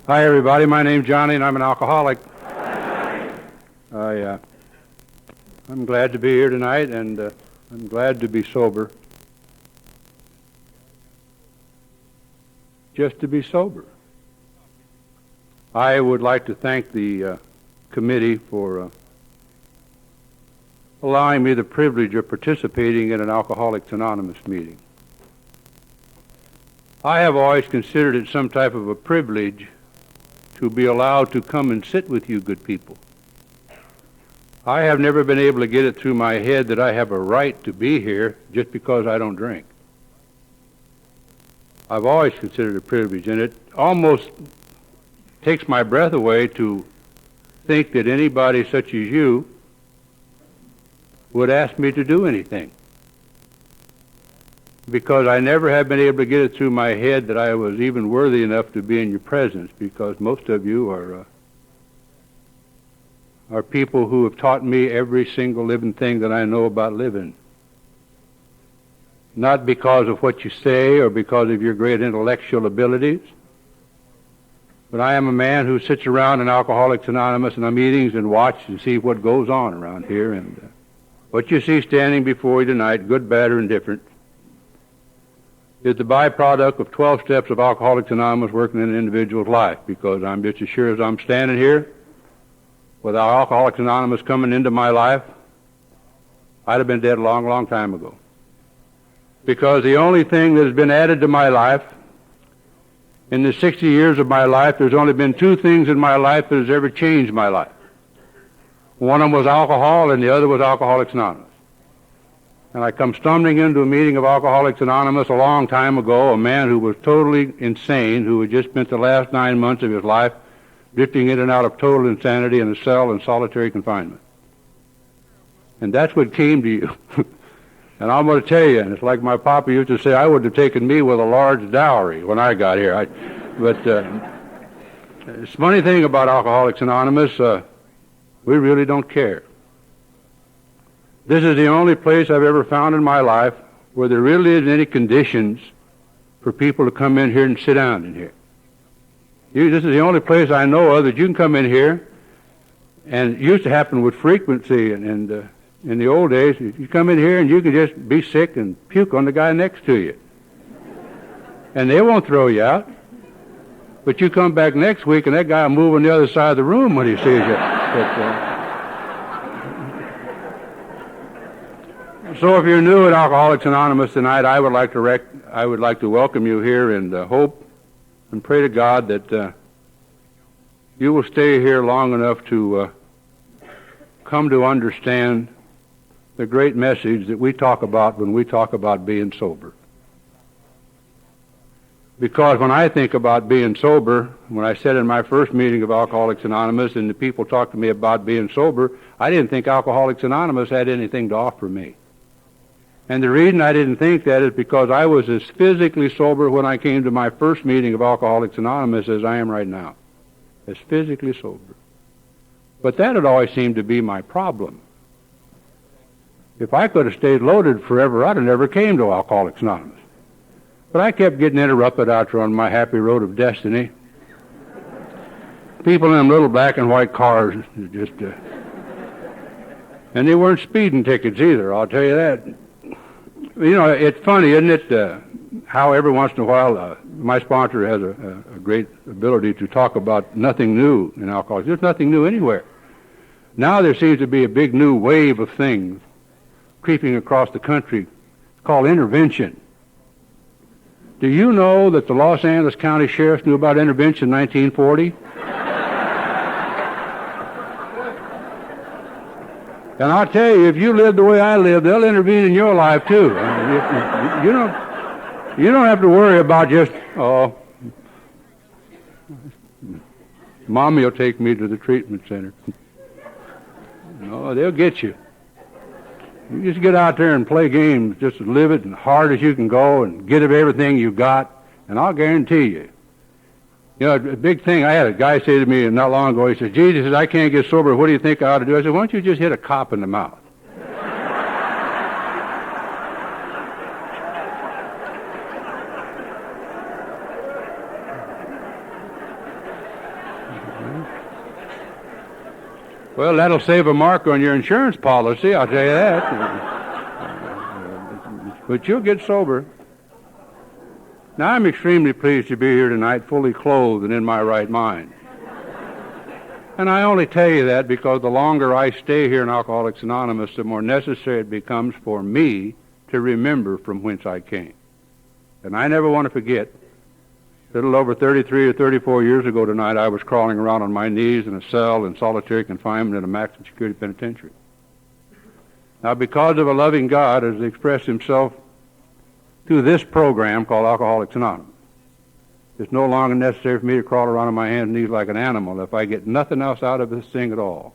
Hi, everybody. My name's Johnnie, and I'm an alcoholic. I'm glad to be here tonight, and I'm glad to be sober. Just to be sober. I would like to thank the committee for allowing me the privilege of participating in an Alcoholics Anonymous meeting. I have always considered it some type of a privilege to be allowed to come and sit with you good people. I have never been able to get it through my head that I have a right to be here just because I don't drink. I've always considered it a privilege, and it almost takes my breath away to think that anybody such as you would ask me to do anything, because I never have been able to get it through my head that I was even worthy enough to be in your presence, because most of you are people who have taught me every single living thing that I know about living. Not because of what you say or because of your great intellectual abilities, but I am a man who sits around in Alcoholics Anonymous and meetings and watches and sees what goes on around here, and what you see standing before you tonight, good, bad, or indifferent, is the byproduct of 12 steps of Alcoholics Anonymous working in an individual's life, because I'm just as sure as I'm standing here, without Alcoholics Anonymous coming into my life, I'd have been dead a long, long time ago. Because the only thing that has been added to my life, in the 60 years of my life, there's only been two things in my life that has ever changed my life. One of them was alcohol, and the other was Alcoholics Anonymous. And I come stumbling into a meeting of Alcoholics Anonymous a long time ago, a man who was totally insane, who had just spent the last 9 months of his life drifting in and out of total insanity in a cell in solitary confinement. And that's what came to you. And I'm going to tell you, and it's like my papa used to say, I would have taken me with a large dowry when I got here. But the funny thing about Alcoholics Anonymous, we really don't care. This is the only place I've ever found in my life where there really isn't any conditions for people to come in here and sit down in here. This is the only place I know of that you can come in here, and it used to happen with frequency, and in the old days, you come in here and you can just be sick and puke on the guy next to you. And they won't throw you out. But you come back next week and that guy will move on the other side of the room when he sees you. So if you're new at Alcoholics Anonymous tonight, I would like to welcome you here and hope and pray to God that you will stay here long enough to come to understand the great message that we talk about when we talk about being sober. Because when I think about being sober, when I said in my first meeting of Alcoholics Anonymous and the people talked to me about being sober, I didn't think Alcoholics Anonymous had anything to offer me. And the reason I didn't think that is because I was as physically sober when I came to my first meeting of Alcoholics Anonymous as I am right now. As physically sober. But that had always seemed to be my problem. If I could have stayed loaded forever, I'd have never came to Alcoholics Anonymous. But I kept getting interrupted out there on my happy road of destiny. People in them little black and white cars, just, and they weren't speeding tickets either, I'll tell you that. You know, it's funny, isn't it, how every once in a while my sponsor has a great ability to talk about nothing new in alcoholics. There's nothing new anywhere. Now there seems to be a big new wave of things creeping across the country called intervention. Do you know that the Los Angeles County Sheriffs knew about intervention in 1940? And I'll tell you, if you live the way I live, they'll intervene in your life too. You don't have to worry about just, Mommy will take me to the treatment center. No, they'll get you. You just get out there and play games, just live it as hard as you can go and get everything you got, and I'll guarantee you. You know, a big thing, I had a guy say to me not long ago, he said, Jesus, I can't get sober, what do you think I ought to do? I said, why don't you just hit a cop in the mouth? Well, that'll save a mark on your insurance policy, I'll tell you that. But you'll get sober. Now, I'm extremely pleased to be here tonight, fully clothed and in my right mind. And I only tell you that because the longer I stay here in Alcoholics Anonymous, the more necessary it becomes for me to remember from whence I came. And I never want to forget, a little over 33 or 34 years ago tonight, I was crawling around on my knees in a cell in solitary confinement in a maximum security penitentiary. Now, because of a loving God has expressed himself through this program called Alcoholics Anonymous, it's no longer necessary for me to crawl around on my hands and knees like an animal. If I get nothing else out of this thing at all,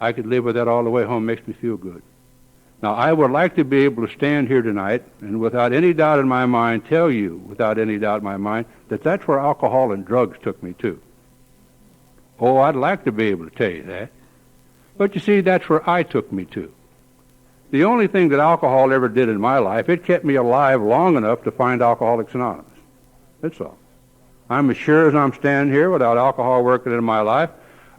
I could live with that all the way home. Makes me feel good. Now, I would like to be able to stand here tonight and without any doubt in my mind tell you, without any doubt in my mind, that that's where alcohol and drugs took me to. Oh, I'd like to be able to tell you that. But you see, that's where I took me to. The only thing that alcohol ever did in my life, it kept me alive long enough to find Alcoholics Anonymous. That's all. I'm as sure as I'm standing here without alcohol working in my life,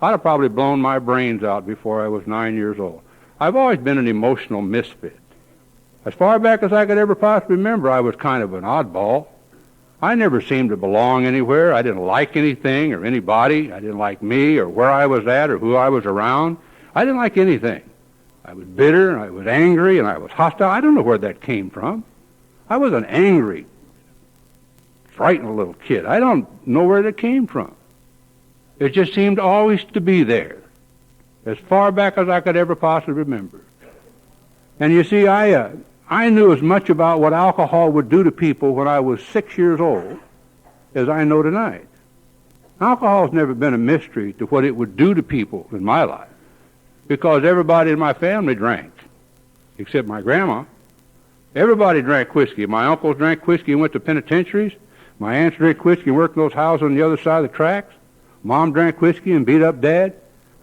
I'd have probably blown my brains out before I was 9 years old. I've always been an emotional misfit. As far back as I could ever possibly remember, I was kind of an oddball. I never seemed to belong anywhere. I didn't like anything or anybody. I didn't like me or where I was at or who I was around. I didn't like anything. I was bitter, and I was angry, and I was hostile. I don't know where that came from. I was an angry, frightened little kid. I don't know where that came from. It just seemed always to be there, as far back as I could ever possibly remember. And you see, I knew as much about what alcohol would do to people when I was 6 years old as I know tonight. Alcohol's never been a mystery to what it would do to people in my life, because everybody in my family drank, except my grandma. Everybody drank whiskey. My uncles drank whiskey and went to penitentiaries. My aunts drank whiskey and worked in those houses on the other side of the tracks. Mom drank whiskey and beat up Dad.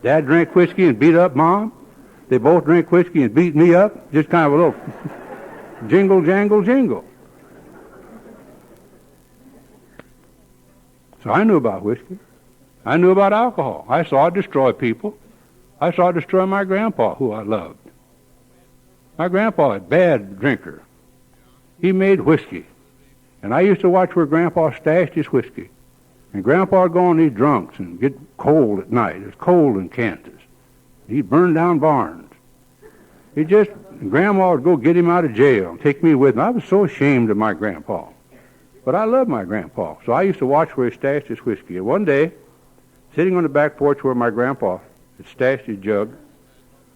Dad drank whiskey and beat up Mom. They both drank whiskey and beat me up. Just kind of a little jingle, jangle, jingle. So I knew about whiskey. I knew about alcohol. I saw it destroy people. I saw it destroy my grandpa, who I loved. My grandpa, a bad drinker. He made whiskey. And I used to watch where Grandpa stashed his whiskey. And Grandpa would go on these drunks and get cold at night. It was cold in Kansas. He'd burn down barns. Grandma would go get him out of jail and take me with him. I was so ashamed of my grandpa. But I loved my grandpa. So I used to watch where he stashed his whiskey. And one day, sitting on the back porch where my grandpa had stashed his jug,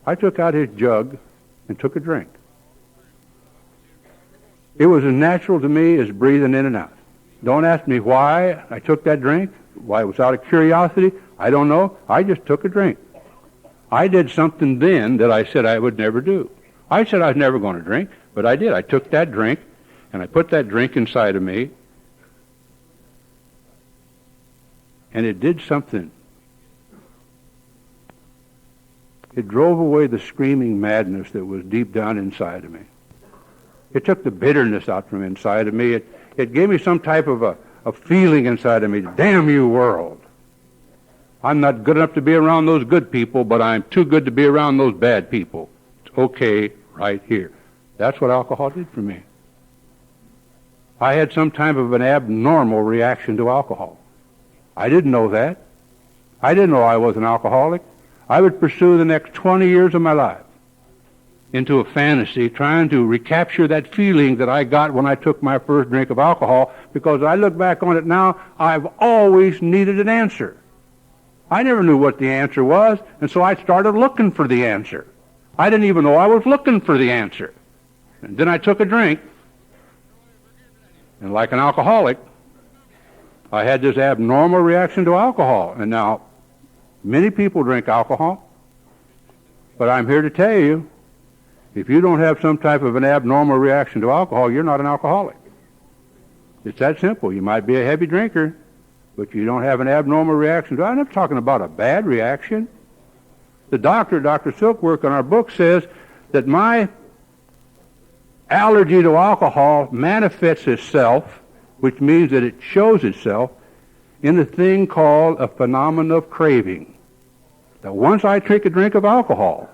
I took out his jug and took a drink. It was as natural to me as breathing in and out. Don't ask me why I took that drink. Why it was out of curiosity, I don't know. I just took a drink. I did something then that I said I would never do. I said I was never going to drink, but I did. I took that drink, and I put that drink inside of me, and it did something. It drove away the screaming madness that was deep down inside of me. It took the bitterness out from inside of me. It gave me some type of a feeling inside of me. Damn you, world. I'm not good enough to be around those good people, but I'm too good to be around those bad people. It's okay right here. That's what alcohol did for me. I had some type of an abnormal reaction to alcohol. I didn't know that. I didn't know I was an alcoholic. I would pursue the next 20 years of my life into a fantasy, trying to recapture that feeling that I got when I took my first drink of alcohol, because I look back on it now, I've always needed an answer. I never knew what the answer was, and so I started looking for the answer. I didn't even know I was looking for the answer. And then I took a drink, and like an alcoholic, I had this abnormal reaction to alcohol. And now, many people drink alcohol, but I'm here to tell you, if you don't have some type of an abnormal reaction to alcohol, you're not an alcoholic. It's that simple. You might be a heavy drinker, but you don't have an abnormal reaction to it. I'm not talking about a bad reaction. The Dr. Silkworth in our book says that my allergy to alcohol manifests itself, which means that it shows itself, in a thing called a phenomenon of craving. that once I take a drink of alcohol,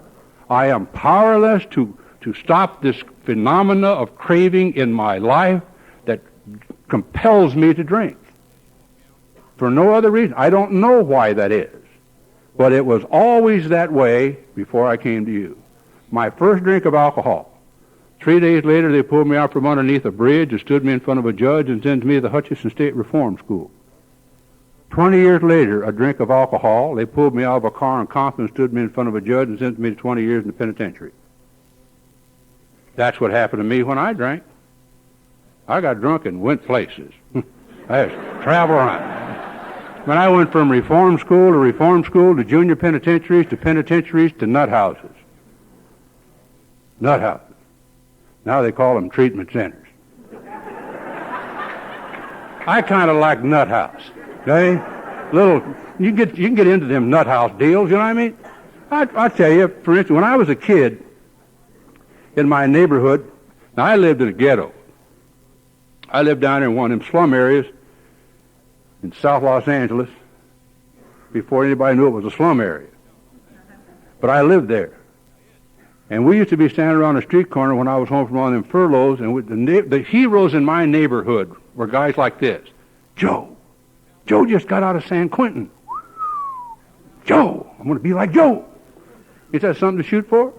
I am powerless to stop this phenomena of craving in my life that compels me to drink. For no other reason. I don't know why that is. But it was always that way before I came to you. My first drink of alcohol. 3 days later, they pulled me out from underneath a bridge and stood me in front of a judge and sent me to the Hutchinson State Reform School. 20 years later, a drink of alcohol, they pulled me out of a car in Compton and stood me in front of a judge and sent me to 20 years in the penitentiary. That's what happened to me when I drank. I got drunk and went places. I just traveled around. When I went from reform school to junior penitentiaries to nut houses. Nut houses. Now they call them treatment centers. I kind of like nut house. Okay? You can get into them nut house deals, you know what I mean? I tell you, for instance, when I was a kid in my neighborhood, now I lived in a ghetto. I lived down in one of them slum areas in South Los Angeles before anybody knew it was a slum area. But I lived there. And we used to be standing around a street corner when I was home from one of them furloughs, and the heroes in my neighborhood were guys like this. Joe just got out of San Quentin. Joe, I'm going to be like Joe. Is that something to shoot for?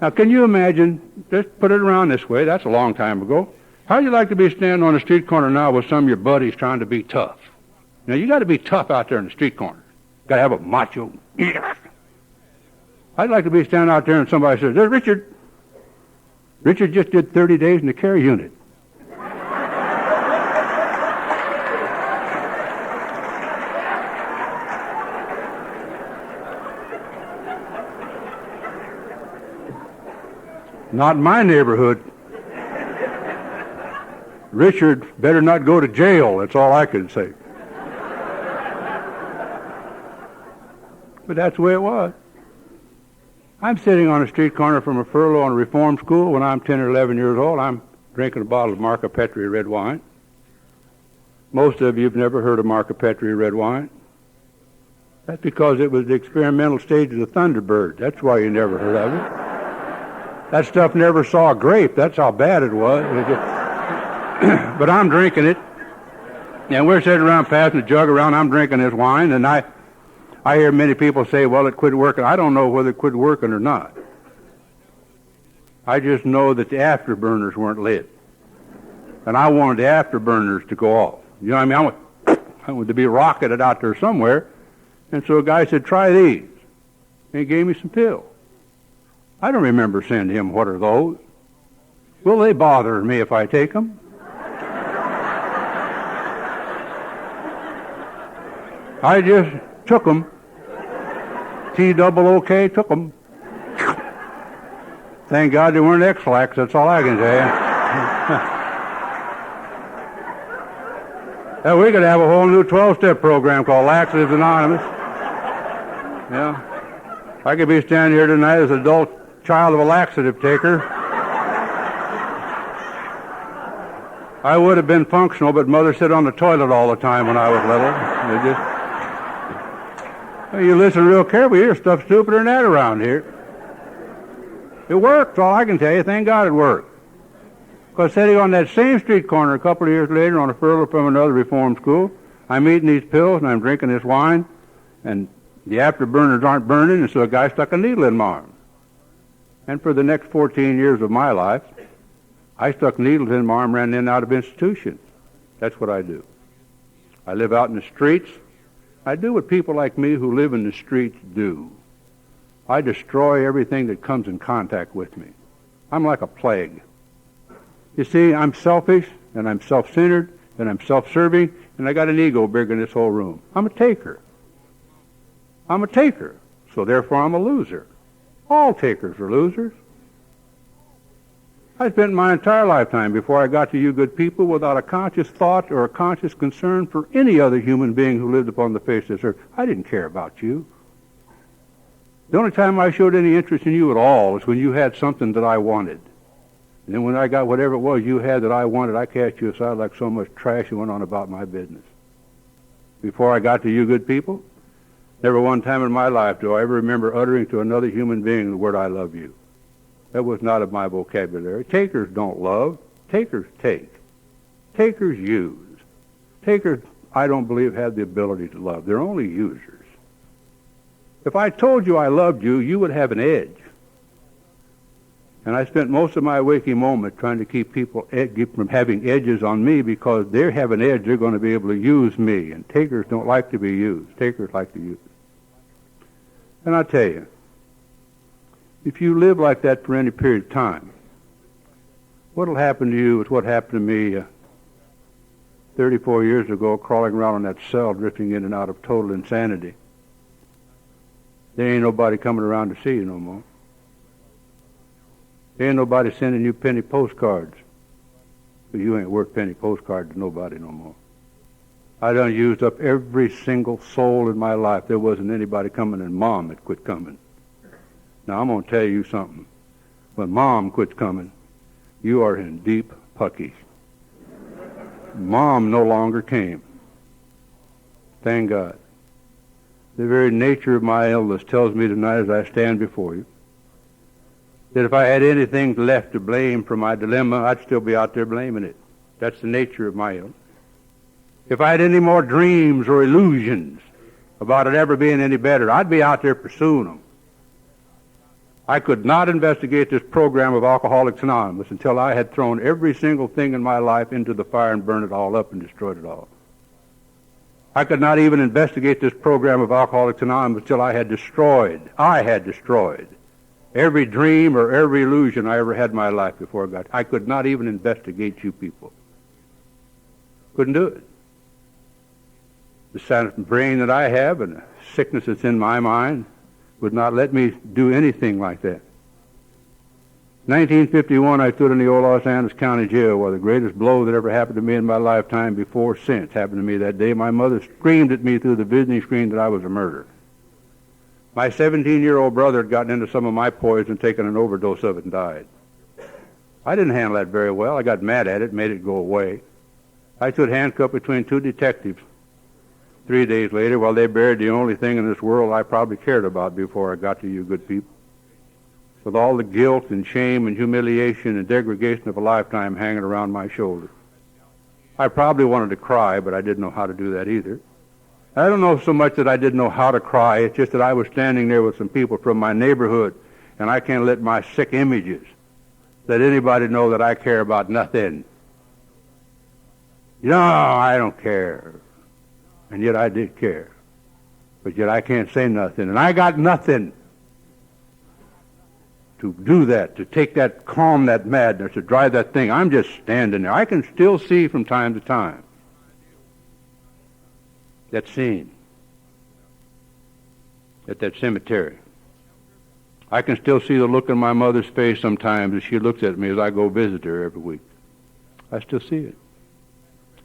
Now, can you imagine, just put it around this way, that's a long time ago. How'd you like to be standing on a street corner now with some of your buddies trying to be tough? Now, you got to be tough out there in the street corner. Got to have a macho. I'd like to be standing out there and somebody says, "There's Richard. Richard just did 30 days in the care unit." Not in my neighborhood. Richard better not go to jail, that's all I can say. But that's the way it was. I'm sitting on a street corner from a furlough in a reform school when I'm 10 or 11 years old. I'm drinking a bottle of Marca Petri red wine. Most of you have never heard of Marca Petri red wine. That's because it was the experimental stage of the Thunderbird. That's why you never heard of it. That stuff never saw a grape. That's how bad it was. But I'm drinking it. And we're sitting around passing the jug around. I'm drinking this wine. And I hear many people say, well, it quit working. I don't know whether it quit working or not. I just know that the afterburners weren't lit. And I wanted the afterburners to go off. You know what I mean? I wanted to be rocketed out there somewhere. And so a guy said, try these. And he gave me some pills. I don't remember saying to him, what are those? Will they bother me if I take them? I just took them. T-double-O-K, took them. Thank God they weren't X-Lax, that's all I can say. Yeah, we could have a whole new 12-step program called Laxatives Anonymous. Yeah. I could be standing here tonight as an adult child of a laxative taker. I would have been functional, but Mother sat on the toilet all the time when I was little. You listen real carefully, you hear stuff stupider than that around here. It worked, all I can tell you. Thank God it worked. Because sitting on that same street corner a couple of years later on a furlough from another reform school, I'm eating these pills and I'm drinking this wine, and the afterburners aren't burning, and so a guy stuck a needle in my arm. And for the next 14 years of my life, I stuck needles in my arm, ran in and out of institutions. That's what I do. I live out in the streets. I do what people like me who live in the streets do. I destroy everything that comes in contact with me. I'm like a plague. You see, I'm selfish, and I'm self-centered, and I'm self-serving, and I got an ego bigger than this whole room. I'm a taker. I'm a taker, so therefore I'm a loser. All takers are losers. I spent my entire lifetime before I got to you good people without a conscious thought or a conscious concern for any other human being who lived upon the face of this earth. I didn't care about you. The only time I showed any interest in you at all was when you had something that I wanted. And then when I got whatever it was you had that I wanted, I cast you aside like so much trash and went on about my business. Before I got to you good people, Never one time in my life do I ever remember uttering to another human being the word, I love you. That was not of my vocabulary. Takers don't love. Takers take. Takers use. Takers, I don't believe, have the ability to love. They're only users. If I told you I loved you, you would have an edge. And I spent most of my waking moments trying to keep people from having edges on me, because they have an edge, they're going to be able to use me. And takers don't like to be used. Takers like to use. And I tell you, if you live like that for any period of time, what will happen to you is what happened to me 34 years ago, crawling around in that cell, drifting in and out of total insanity. There ain't nobody coming around to see you no more. There ain't nobody sending you penny postcards. But you ain't worth penny postcards to nobody no more. I done used up every single soul in my life. There wasn't anybody coming, and Mom had quit coming. Now I'm going to tell you something. When Mom quits coming, you are in deep pucky. Mom no longer came. Thank God. The very nature of my illness tells me tonight, as I stand before you, that if I had anything left to blame for my dilemma, I'd still be out there blaming it. That's the nature of my illness. If I had any more dreams or illusions about it ever being any better, I'd be out there pursuing them. I could not investigate this program of Alcoholics Anonymous until I had thrown every single thing in my life into the fire and burned it all up and destroyed it all. I could not even investigate this program of Alcoholics Anonymous until I had destroyed every dream or every illusion I ever had in my life before God. I could not even investigate you people. Couldn't do it. The sound brain that I have and the sickness that's in my mind would not let me do anything like that. 1951, I stood in the old Los Angeles County Jail, where the greatest blow that ever happened to me in my lifetime before since happened to me that day. My mother screamed at me through the visiting screen that I was a murderer. My 17-year-old brother had gotten into some of my poison and taken an overdose of it and died. I didn't handle that very well. I got mad at it, made it go away. I stood handcuffed between two detectives 3 days later while they buried the only thing in this world I probably cared about before I got to you good people. With all the guilt and shame and humiliation and degradation of a lifetime hanging around my shoulders. I probably wanted to cry, but I didn't know how to do that either. I don't know so much that I didn't know how to cry. It's just that I was standing there with some people from my neighborhood, and I can't let my sick images let anybody know that I care about nothing. No, I don't care. And yet I did care. But yet I can't say nothing. And I got nothing to do that, to take that, calm that madness, to drive that thing. I'm just standing there. I can still see from time to time that scene at that cemetery. I can still see the look on my mother's face sometimes as she looks at me as I go visit her every week. I still see it.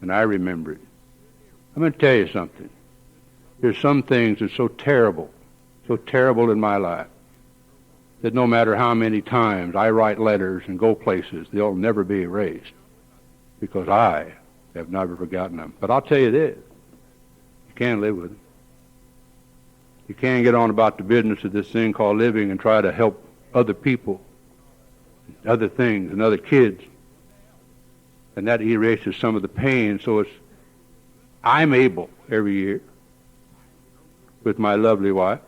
And I remember it. I'm going to tell you something. There's some things that are so terrible in my life, that no matter how many times I write letters and go places, they'll never be erased, because I have never forgotten them. But I'll tell you this, you can't live with them. You can't get on about the business of this thing called living and try to help other people, other things, and other kids. And that erases some of the pain. So I'm able every year with my lovely wife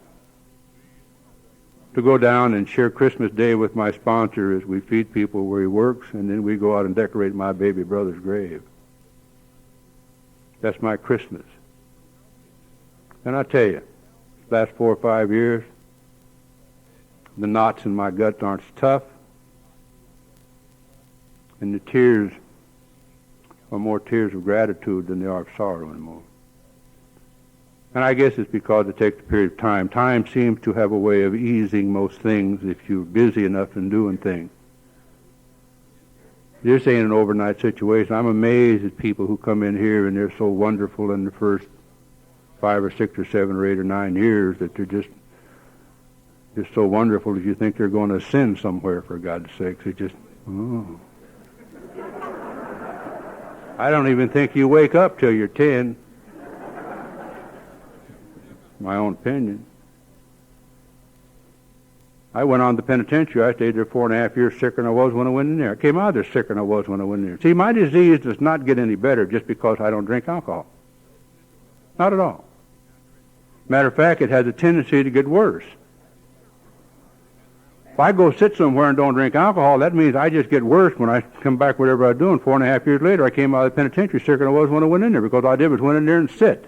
to go down and share Christmas Day with my sponsor as we feed people where he works, and then we go out and decorate my baby brother's grave. That's my Christmas. And I tell you, last 4 or 5 years, the knots in my gut aren't tough, and the tears are more tears of gratitude than they are of sorrow anymore. And I guess it's because it takes a period of time. Time seems to have a way of easing most things if you're busy enough in doing things. This ain't an overnight situation. I'm amazed at people who come in here and they're so wonderful in the first 5 or 6 or 7 or 8 or 9 years that they're just so wonderful that you think they're going to ascend somewhere, for God's sakes. It's just, oh. I don't even think you wake up till you're 10. my own opinion. I went on the penitentiary. I stayed there 4.5 years sicker than I was when I went in there. I came out there sicker than I was when I went in there. See, my disease does not get any better just because I don't drink alcohol. Not at all. Matter of fact, it has a tendency to get worse. If I go sit somewhere and don't drink alcohol, that means I just get worse when I come back, whatever I'm doing. 4.5 years later, I came out of the penitentiary sicker than I was when I went in there, because all I did was went in there and sit.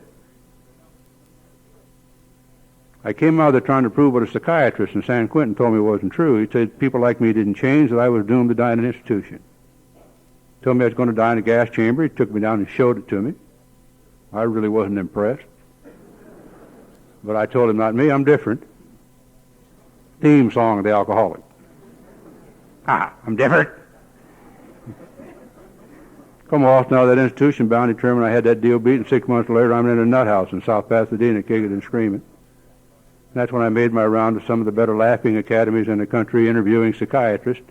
I came out there trying to prove what a psychiatrist in San Quentin told me wasn't true. He said people like me didn't change, that I was doomed to die in an institution. He told me I was going to die in a gas chamber. He took me down and showed it to me. I really wasn't impressed. But I told him, not me, I'm different. Theme song of the alcoholic. I'm different. Come off now, that institution bound determined I had that deal beat, and 6 months later I'm in a nut house in South Pasadena, kicking and screaming. And that's when I made my round to some of the better laughing academies in the country, interviewing psychiatrists.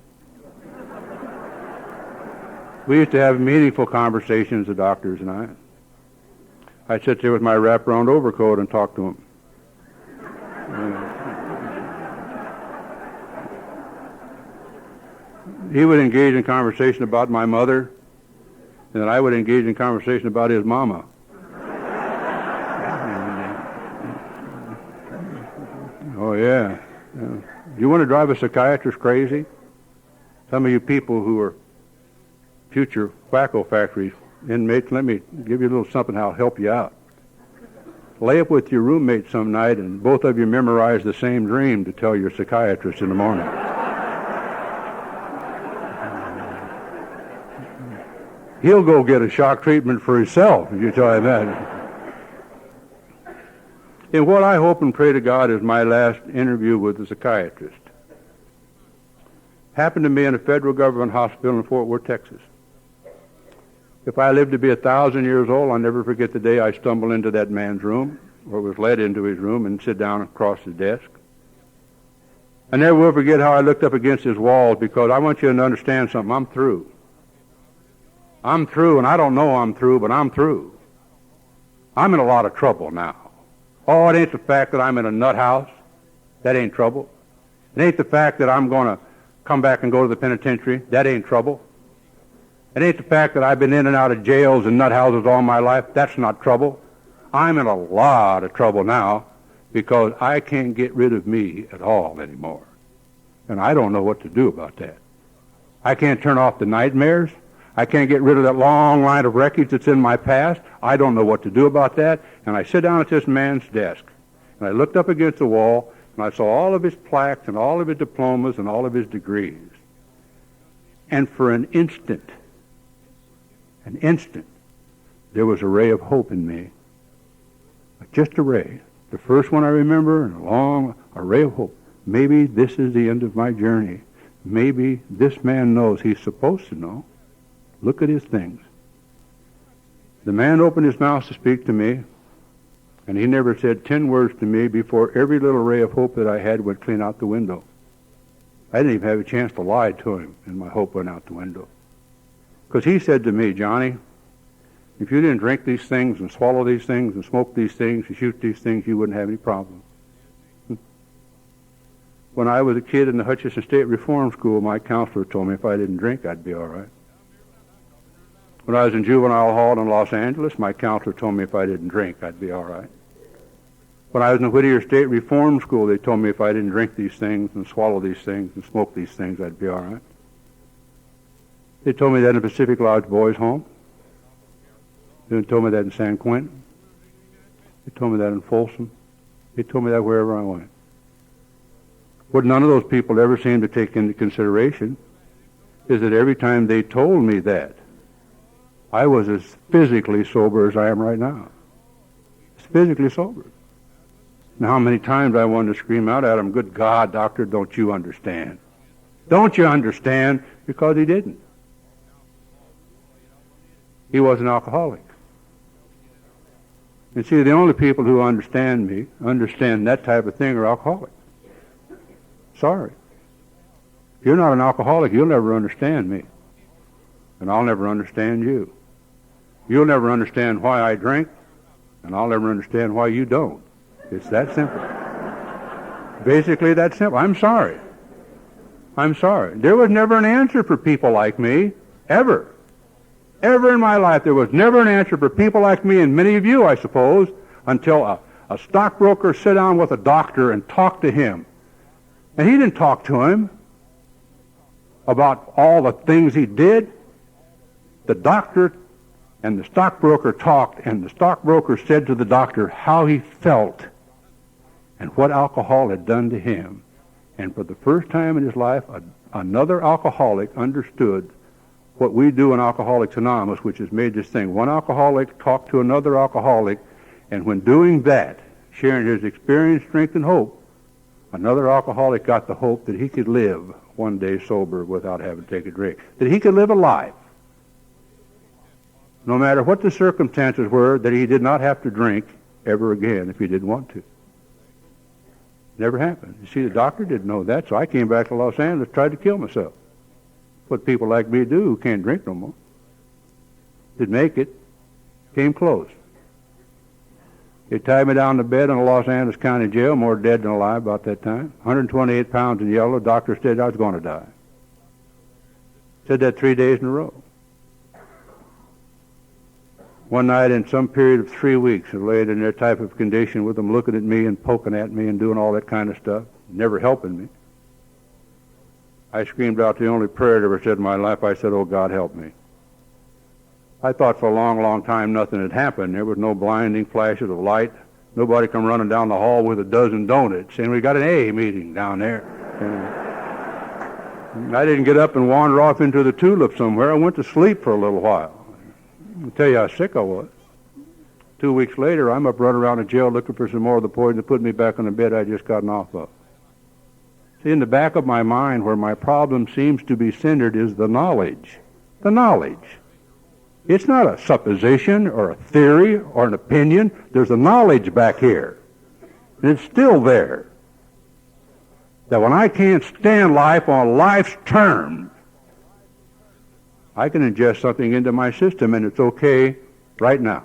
We used to have meaningful conversations, the doctors and I. I'd sit there with my wraparound overcoat and talk to them. He would engage in conversation about my mother, and then I would engage in conversation about his mama. Oh, yeah. You want to drive a psychiatrist crazy? Some of you people who are future wacko factory inmates, let me give you a little something that'll help you out. Lay up with your roommate some night and both of you memorize the same dream to tell your psychiatrist in the morning. He'll go get a shock treatment for himself if you tell him that. And what I hope and pray to God is my last interview with a psychiatrist. Happened to me in a federal government hospital in Fort Worth, Texas. If I live to be 1,000 years old, I'll never forget the day I stumbled into that man's room, or was led into his room, and sit down across his desk. I never will forget how I looked up against his walls, because I want you to understand something. I'm through. I'm through, and I don't know I'm through, but I'm through. I'm in a lot of trouble now. Oh, it ain't the fact that I'm in a nut house. That ain't trouble. It ain't the fact that I'm going to come back and go to the penitentiary. That ain't trouble. It ain't the fact that I've been in and out of jails and nut houses all my life. That's not trouble. I'm in a lot of trouble now because I can't get rid of me at all anymore. And I don't know what to do about that. I can't turn off the nightmares. I can't get rid of that long line of wreckage that's in my past. I don't know what to do about that. And I sit down at this man's desk, and I looked up against the wall, and I saw all of his plaques and all of his diplomas and all of his degrees. And for an instant, there was a ray of hope in me. Just a ray. The first one I remember, and a ray of hope. Maybe this is the end of my journey. Maybe this man knows he's supposed to know. Look at his things. The man opened his mouth to speak to me, and he never said 10 words to me before every little ray of hope that I had went clean out the window. I didn't even have a chance to lie to him, and my hope went out the window. Because he said to me, Johnny, if you didn't drink these things and swallow these things and smoke these things and shoot these things, you wouldn't have any problem. When I was a kid in the Hutchinson State Reform School, my counselor told me if I didn't drink, I'd be all right. When I was in juvenile hall in Los Angeles, my counselor told me if I didn't drink, I'd be all right. When I was in the Whittier State Reform School, they told me if I didn't drink these things and swallow these things and smoke these things, I'd be all right. They told me that in Pacific Lodge Boys Home. They told me that in San Quentin. They told me that in Folsom. They told me that wherever I went. What none of those people ever seemed to take into consideration is that every time they told me that, I was as physically sober as I am right now. As physically sober. Now, how many times I wanted to scream out at him, good God, doctor, don't you understand? Don't you understand? Because he didn't. He was an alcoholic. And see, the only people who understand me, understand that type of thing, are alcoholics. Sorry. If you're not an alcoholic, you'll never understand me. And I'll never understand you. You'll never understand why I drink, and I'll never understand why you don't. It's that simple. Basically that simple. I'm sorry. I'm sorry. There was never an answer for people like me, ever. Ever in my life, there was never an answer for people like me, and many of you, I suppose, until a stockbroker sat down with a doctor and talked to him. And he didn't talk to him about all the things he did. The doctor and the stockbroker talked, and the stockbroker said to the doctor how he felt and what alcohol had done to him. And for the first time in his life, another alcoholic understood what we do in Alcoholics Anonymous, which has made this thing. One alcoholic talked to another alcoholic, and when doing that, sharing his experience, strength, and hope, another alcoholic got the hope that he could live one day sober without having to take a drink, that he could live a life, no matter what the circumstances were, that he did not have to drink ever again if he didn't want to. Never happened. You see, the doctor didn't know that, so I came back to Los Angeles, tried to kill myself. What people like me do who can't drink no more. Didn't make it. Came close. They tied me down to bed in a Los Angeles County jail, more dead than alive about that time. 128 pounds in yellow. Doctor said I was going to die. Said that 3 days in a row. One night in some period of 3 weeks, I laid in that type of condition with them looking at me and poking at me and doing all that kind of stuff, never helping me. I screamed out the only prayer I ever said in my life. I said, "Oh, God, help me." I thought for a long, long time nothing had happened. There was no blinding flashes of light. Nobody come running down the hall with a dozen donuts saying, "We got an AA meeting down there." And I didn't get up and wander off into the tulip somewhere. I went to sleep for a little while. I'll tell you how sick I was. 2 weeks later, I'm up running around the jail looking for some more of the poison to put me back on the bed I'd just gotten off of. See, in the back of my mind, where my problem seems to be centered, is the knowledge. The knowledge. It's not a supposition or a theory or an opinion. There's a knowledge back here. And it's still there. That when I can't stand life on life's terms, I can ingest something into my system, and it's okay right now.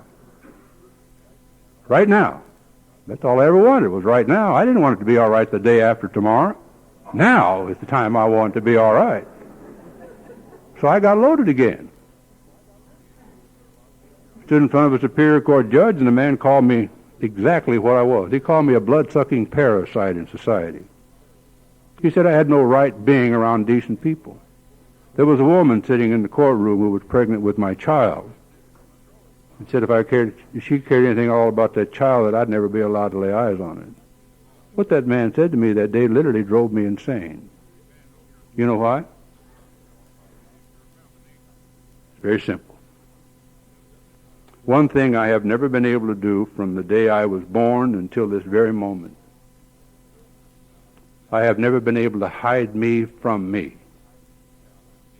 Right now. That's all I ever wanted, was right now. I didn't want it to be all right the day after tomorrow. Now is the time I want it to be all right. So I got loaded again. Stood in front of a Superior Court judge, and the man called me exactly what I was. He called me a blood-sucking parasite in society. He said I had no right being around decent people. There was a woman sitting in the courtroom who was pregnant with my child. He said if she cared anything at all about that child, that I'd never be allowed to lay eyes on it. What that man said to me that day literally drove me insane. You know why? It's very simple. One thing I have never been able to do from the day I was born until this very moment. I have never been able to hide me from me.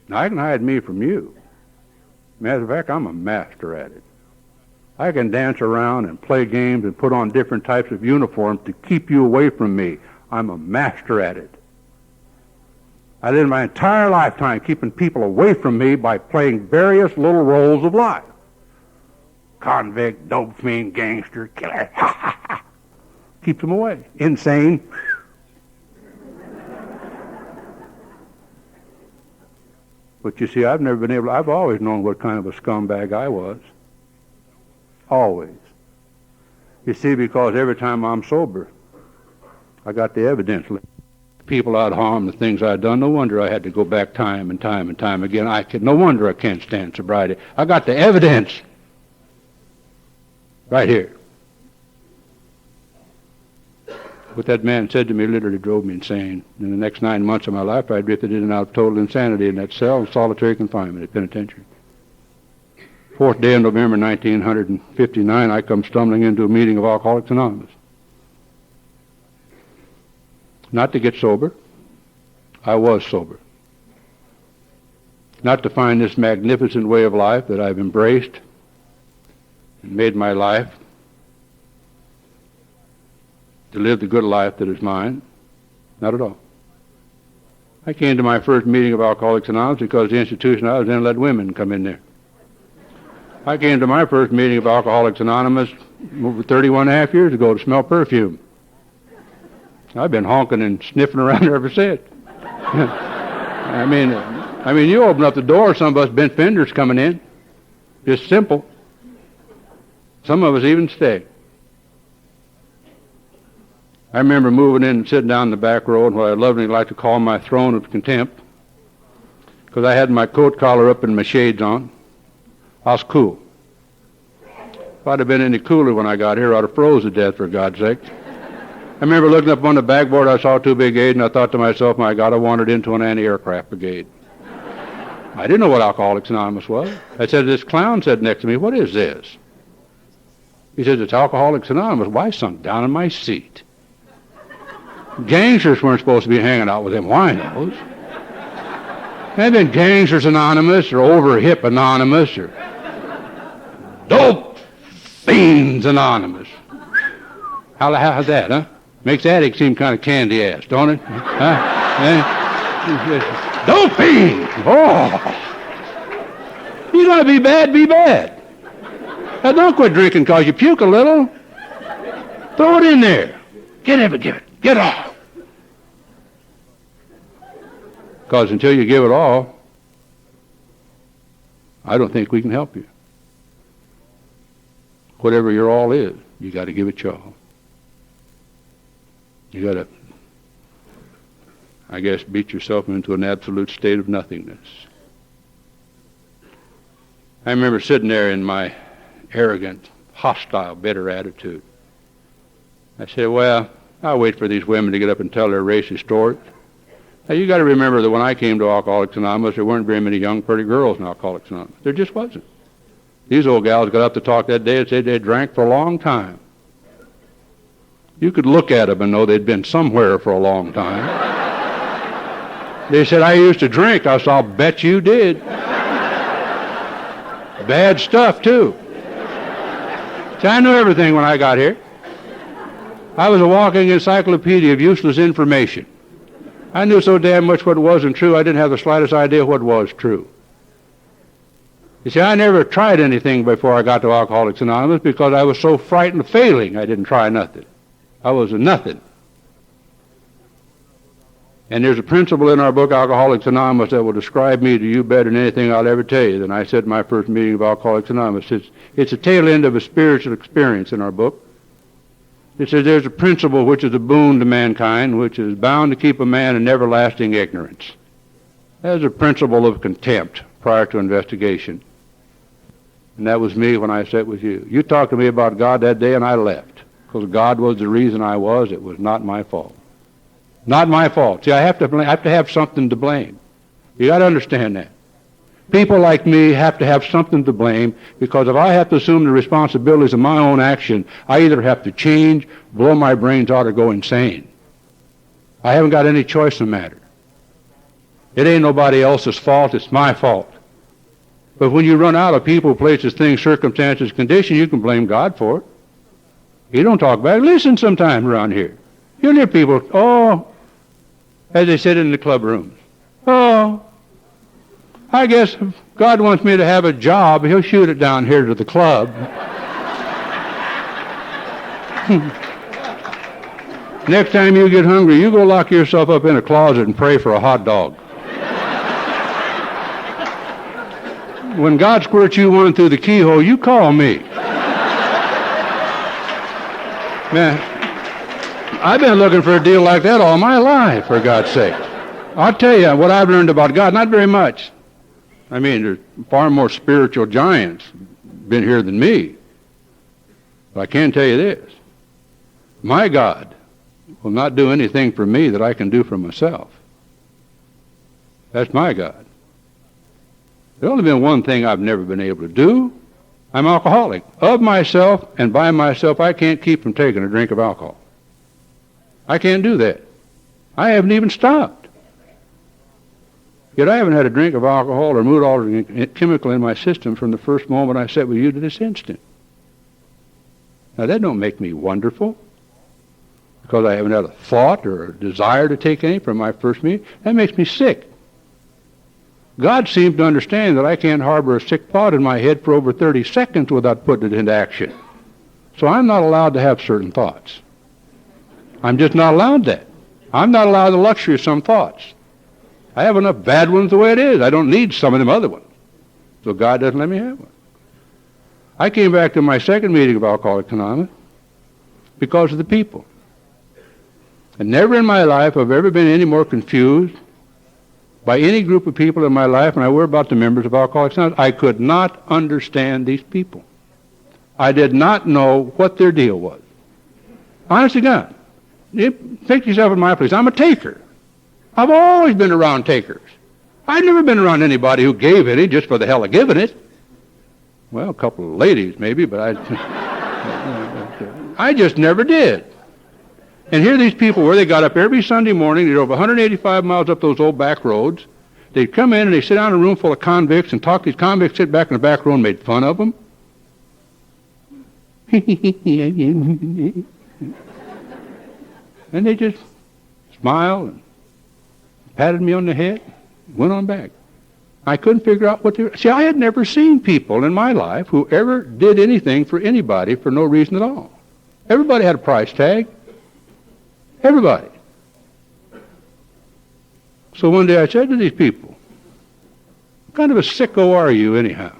Now, I can hide me from you. Matter of fact, I'm a master at it. I can dance around and play games and put on different types of uniforms to keep you away from me. I'm a master at it. I lived my entire lifetime keeping people away from me by playing various little roles of life. Convict, dope fiend, gangster, killer. Keeps them away. Insane. But you see, I've always known what kind of a scumbag I was. Always. You see, because every time I'm sober, I got the evidence. People I'd harmed, the things I'd done, no wonder I had to go back time and time and time again. No wonder I can't stand sobriety. I got the evidence right here. What that man said to me literally drove me insane. In the next 9 months of my life, I drifted in and out of total insanity in that cell in solitary confinement at penitentiary. 4th day of November 1959, I come stumbling into a meeting of Alcoholics Anonymous. Not to get sober. I was sober. Not to find this magnificent way of life that I've embraced and made my life, to live the good life that is mine. Not at all. I came to my first meeting of Alcoholics Anonymous because the institution I was in let women come in there. I came to my first meeting of Alcoholics Anonymous over 31 and a half years ago to smell perfume. I've been honking and sniffing around ever since. I mean, you open up the door, some of us bent fenders coming in. Just simple. Some of us even stay. I remember moving in and sitting down in the back row in what I lovingly like to call my throne of contempt, because I had my coat collar up and my shades on. I was cool. If I'd have been any cooler when I got here, I'd have froze to death, for God's sake. I remember looking up on the backboard, I saw 2 big A's, and I thought to myself, my God, I wandered into an anti-aircraft brigade. I didn't know what Alcoholics Anonymous was. I said, this clown said next to me, what is this? He says, it's Alcoholics Anonymous. Well, I sunk down in my seat. Gangsters weren't supposed to be hanging out with them winos. They've been Gangsters Anonymous or Over-Hip Anonymous or Dope Fiends Anonymous. How's that, huh? Makes addicts seem kind of candy-ass, don't it? Huh? Dope Fiends! Oh! You gotta be bad, be bad. Now, don't quit drinking because you puke a little. Throw it in there. Give it. Get off. Because until you give it all, I don't think we can help you. Whatever your all is, you got to give it your all. You got to, I guess, beat yourself into an absolute state of nothingness. I remember sitting there in my arrogant, hostile, bitter attitude. I said, well, I'll wait for these women to get up and tell their racist stories. Now, you got to remember that when I came to Alcoholics Anonymous, there weren't very many young, pretty girls in Alcoholics Anonymous. There just wasn't. These old gals got up to talk that day and said they drank for a long time. You could look at them and know they'd been somewhere for a long time. They said, I used to drink. I said, I'll bet you did. Bad stuff, too. See, I knew everything when I got here. I was a walking encyclopedia of useless information. I knew so damn much what wasn't true, I didn't have the slightest idea what was true. You see, I never tried anything before I got to Alcoholics Anonymous because I was so frightened of failing, I didn't try nothing. I was a nothing. And there's a principle in our book, Alcoholics Anonymous, that will describe me to you better than anything I'll ever tell you than I said in my first meeting of Alcoholics Anonymous. It's a tail end of a spiritual experience in our book. It says there's a principle which is a boon to mankind, which is bound to keep a man in everlasting ignorance. There's a principle of contempt prior to investigation. And that was me when I sat with you. You talked to me about God that day and I left. Because God was the reason I was. It was not my fault. Not my fault. See, I have to have something to blame. You got to understand that. People like me have to have something to blame, because if I have to assume the responsibilities of my own action, I either have to change, blow my brains out, or go insane. I haven't got any choice in the matter. It ain't nobody else's fault, it's my fault. But when you run out of people, places, things, circumstances, conditions, you can blame God for it. You don't talk about it. Listen sometime around here. You'll hear people, oh, as they sit in the club rooms. Oh, I guess if God wants me to have a job, he'll shoot it down here to the club. Next time you get hungry, you go lock yourself up in a closet and pray for a hot dog. When God squirts you one through the keyhole, you call me. Man, I've been looking for a deal like that all my life, for God's sake. I'll tell you what I've learned about God, not very much. I mean, there's far more spiritual giants been here than me. But I can tell you this. My God will not do anything for me that I can do for myself. That's my God. There's only been one thing I've never been able to do. I'm alcoholic. Of myself and by myself, I can't keep from taking a drink of alcohol. I can't do that. I haven't even stopped. Yet I haven't had a drink of alcohol or mood-altering chemical in my system from the first moment I sat with you to this instant. Now, that don't make me wonderful, because I haven't had a thought or a desire to take any from my first meeting. That makes me sick. God seems to understand that I can't harbor a sick thought in my head for over 30 seconds without putting it into action. So I'm not allowed to have certain thoughts. I'm just not allowed that. I'm not allowed the luxury of some thoughts. I have enough bad ones the way it is. I don't need some of them other ones. So God doesn't let me have one. I came back to my second meeting of Alcoholics Anonymous because of the people. And never in my life have I ever been any more confused by any group of people in my life than I were about the members of Alcoholics Anonymous. I could not understand these people. I did not know what their deal was. Honest to God. Take yourself in my place. I'm a taker. I've always been around takers. I've never been around anybody who gave any just for the hell of giving it. Well, a couple of ladies maybe, but I just never did. And here these people were. They got up every Sunday morning. They drove 185 miles up those old back roads. They'd come in and they'd sit down in a room full of convicts and talk. These convicts sit back in the back row and made fun of them. And they just smiled and patted me on the head, went on back. I couldn't figure out what they were. See, I had never seen people in my life who ever did anything for anybody for no reason at all. Everybody had a price tag. Everybody. So one day I said to these people, what kind of a sicko are you anyhow?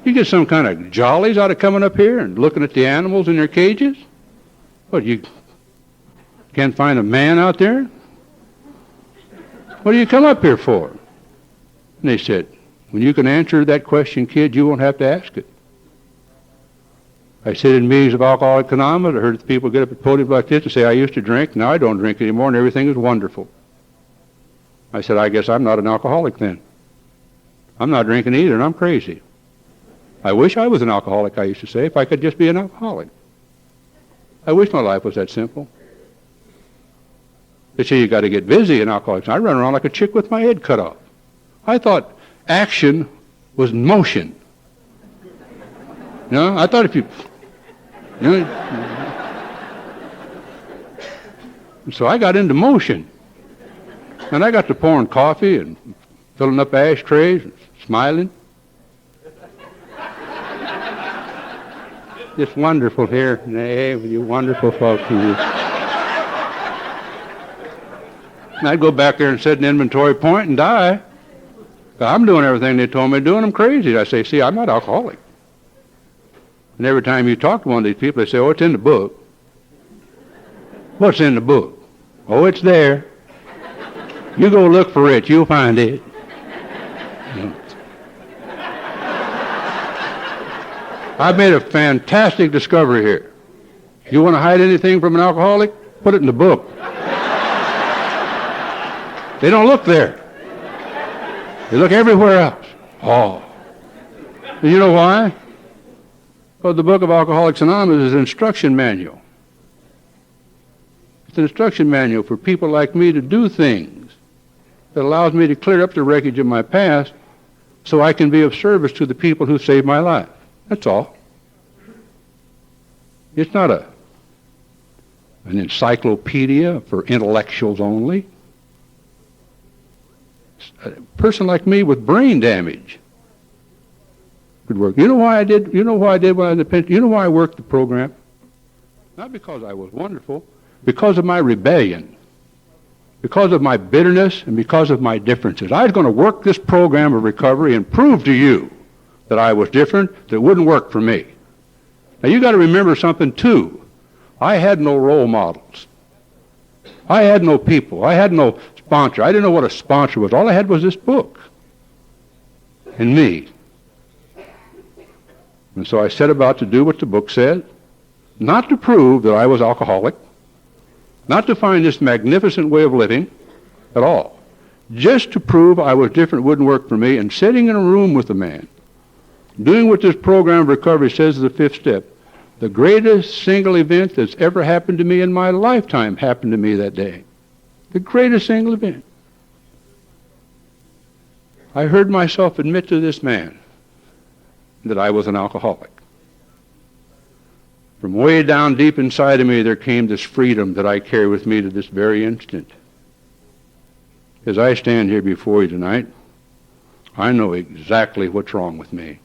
You get some kind of jollies out of coming up here and looking at the animals in their cages? What, you can't find a man out there? What do you come up here for? And they said, when you can answer that question, kid, you won't have to ask it. I sit in meetings of Alcoholics Anonymous. I heard the people get up at podiums like this and say, I used to drink, now I don't drink anymore, and everything is wonderful. I said, I guess I'm not an alcoholic then. I'm not drinking either, and I'm crazy. I wish I was an alcoholic, I used to say, if I could just be an alcoholic. I wish my life was that simple. They say you got to get busy in Alcoholics. I run around like a chick with my head cut off. I thought action was motion. You know, I thought if you so I got into motion. And I got to pouring coffee and filling up ashtrays and smiling. Just wonderful here. Hey, you wonderful folks. And I'd go back there and sit in inventory point and die. I'm doing everything they told me to do, and I'm crazy. I say, see, I'm not alcoholic. And every time you talk to one of these people, they say, oh, it's in the book. What's in the book? Oh, it's there. You go look for it. You'll find it. I've made a fantastic discovery here. You want to hide anything from an alcoholic? Put it in the book. They don't look there. They look everywhere else. Oh. And you know why? Well, the book of Alcoholics Anonymous is an instruction manual. It's an instruction manual for people like me to do things that allows me to clear up the wreckage of my past so I can be of service to the people who saved my life. That's all. It's not an encyclopedia for intellectuals only. A person like me with brain damage could work. You know why I did? You know why I did when I was in the pension? You know why I worked the program? Not because I was wonderful, because of my rebellion, because of my bitterness, and because of my differences. I was going to work this program of recovery and prove to you that I was different, that it wouldn't work for me. Now you got to remember something too. I had no role models. I had no people. I had no sponsor. I didn't know what a sponsor was. All I had was this book and me. And so I set about to do what the book said, not to prove that I was alcoholic, not to find this magnificent way of living at all, just to prove I was different, wouldn't work for me, and sitting in a room with a man, doing what this program of recovery says is the fifth step. The greatest single event that's ever happened to me in my lifetime happened to me that day. The greatest single event. I heard myself admit to this man that I was an alcoholic. From way down deep inside of me, there came this freedom that I carry with me to this very instant. As I stand here before you tonight, I know exactly what's wrong with me.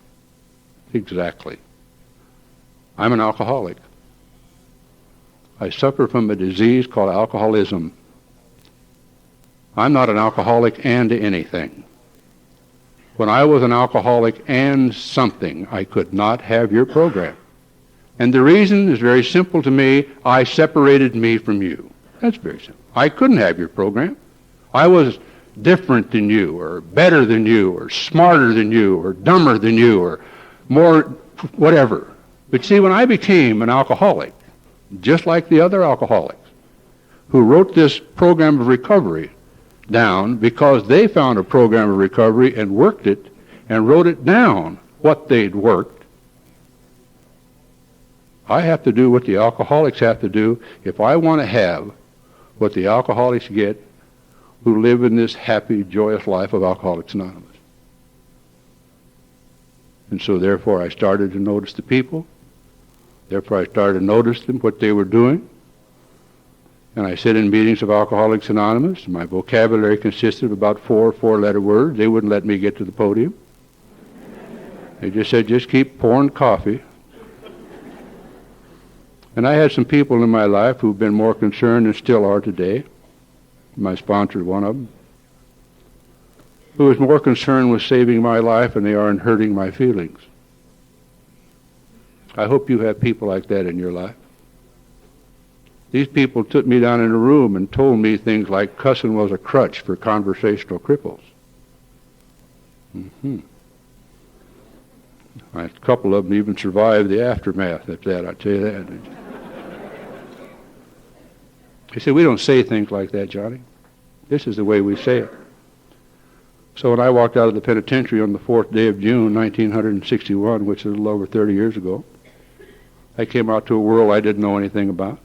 Exactly. I'm an alcoholic. I suffer from a disease called alcoholism. I'm not an alcoholic and anything. When I was an alcoholic and something, I could not have your program. And the reason is very simple to me. I separated me from you. That's very simple. I couldn't have your program. I was different than you, or better than you, or smarter than you, or dumber than you, or more whatever. But see, when I became an alcoholic, just like the other alcoholics who wrote this program of recovery down because they found a program of recovery and worked it and wrote it down, what they'd worked, I have to do what the alcoholics have to do if I want to have what the alcoholics get who live in this happy, joyous life of Alcoholics Anonymous. And so therefore I started to notice the people. Therefore I started to notice them, what they were doing. And I sit in meetings of Alcoholics Anonymous. My vocabulary consisted of about four-letter words. They wouldn't let me get to the podium. They just said, just keep pouring coffee. And I had some people in my life who've been more concerned and still are today. My sponsor is one of them, who is more concerned with saving my life than they are in hurting my feelings. I hope you have people like that in your life. These people took me down in a room and told me things like cussing was a crutch for conversational cripples. A couple of them even survived the aftermath of that, I tell you that. He said, we don't say things like that, Johnny. This is the way we say it. So when I walked out of the penitentiary on the 4th day of June, 1961, which is a little over 30 years ago, I came out to a world I didn't know anything about,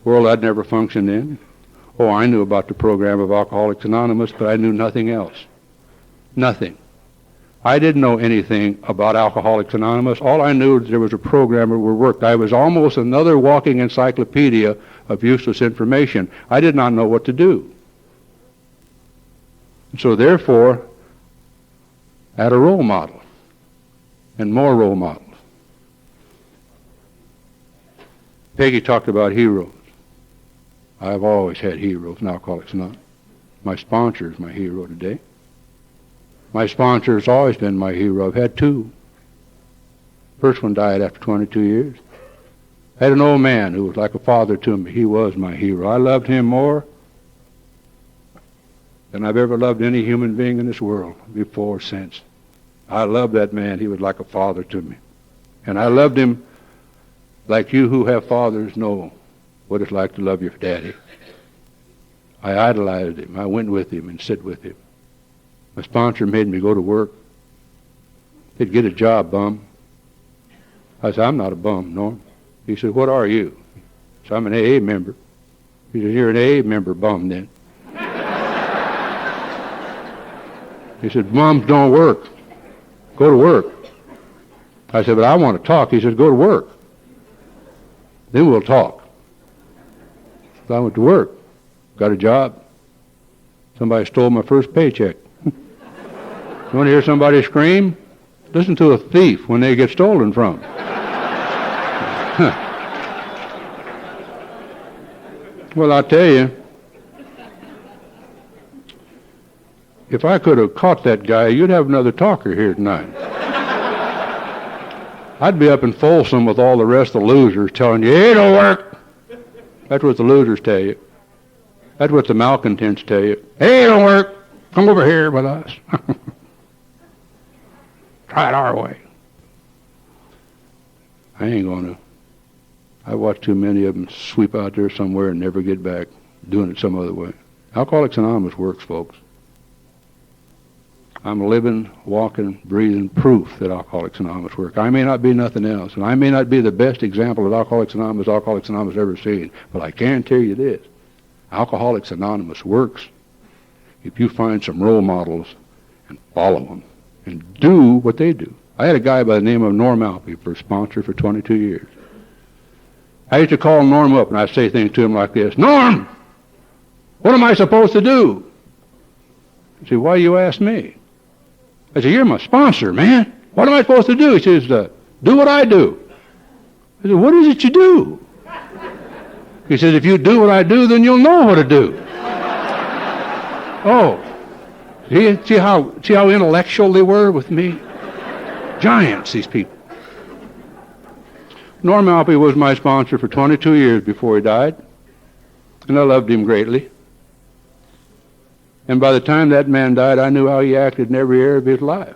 a world I'd never functioned in. Oh, I knew about the program of Alcoholics Anonymous, but I knew nothing else. Nothing. I didn't know anything about Alcoholics Anonymous. All I knew was there was a program that worked. I was almost another walking encyclopedia of useless information. I did not know what to do. So therefore, I had a role model and more role models. Peggy talked about heroes. I've always had heroes in Alcoholics Anonymous. My sponsor is my hero today. My sponsor has always been my hero. I've had two. First one died after 22 years. I had an old man who was like a father to me. He was my hero. I loved him more than I've ever loved any human being in this world before or since. I loved that man. He was like a father to me. And I loved him like you who have fathers know what it's like to love your daddy. I idolized him. I went with him and sit with him. My sponsor made me go to work. He'd get a job, bum. I said, I'm not a bum, Norm. He said, what are you? So I'm an AA member. He said, you're an AA member, bum, then. He said, bums don't work. Go to work. I said, but I want to talk. He said, go to work. Then we'll talk. So I went to work. Got a job. Somebody stole my first paycheck. You want to hear somebody scream? Listen to a thief when they get stolen from. Well, I'll tell you, if I could have caught that guy, you'd have another talker here tonight. I'd be up in Folsom with all the rest of the losers telling you, hey, it'll work. That's what the losers tell you. That's what the malcontents tell you. Hey, it'll work. Come over here with us. Try it our way. I ain't going to. I watched too many of them sweep out there somewhere and never get back, doing it some other way. Alcoholics Anonymous works, folks. I'm a living, walking, breathing proof that Alcoholics Anonymous work. I may not be nothing else, and I may not be the best example of Alcoholics Anonymous ever seen, but I can tell you this. Alcoholics Anonymous works if you find some role models and follow them and do what they do. I had a guy by the name of Norm Alpey for a sponsor for 22 years. I used to call Norm up and I'd say things to him like this, Norm, what am I supposed to do? He said, why do you ask me? I said, you're my sponsor, man. What am I supposed to do? He says, do what I do. I said, what is it you do? He says, if you do what I do, then you'll know what to do. Oh, see how intellectual they were with me? Giants, these people. Norm Alpey was my sponsor for 22 years before he died, and I loved him greatly. And by the time that man died, I knew how he acted in every area of his life,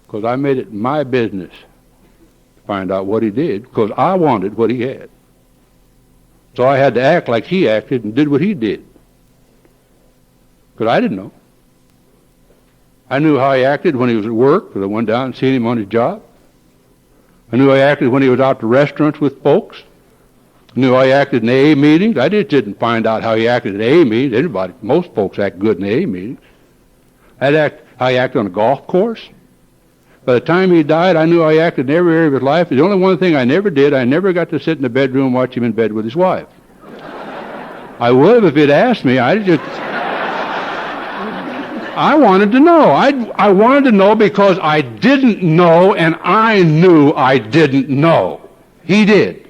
because I made it my business to find out what he did, because I wanted what he had. So I had to act like he acted and did what he did, because I didn't know. I knew how he acted when he was at work, because I went down and seen him on his job. I knew how he acted when he was out to restaurants with folks. I knew how he acted in AA meetings. I just didn't find out how he acted at AA meetings. Most folks act good in AA meetings. How he acted on a golf course. By the time he died, I knew how he acted in every area of his life. The only one thing I never did, I never got to sit in the bedroom and watch him in bed with his wife. I would have if he'd asked me. I wanted to know. I wanted to know because I didn't know, and I knew I didn't know. He did.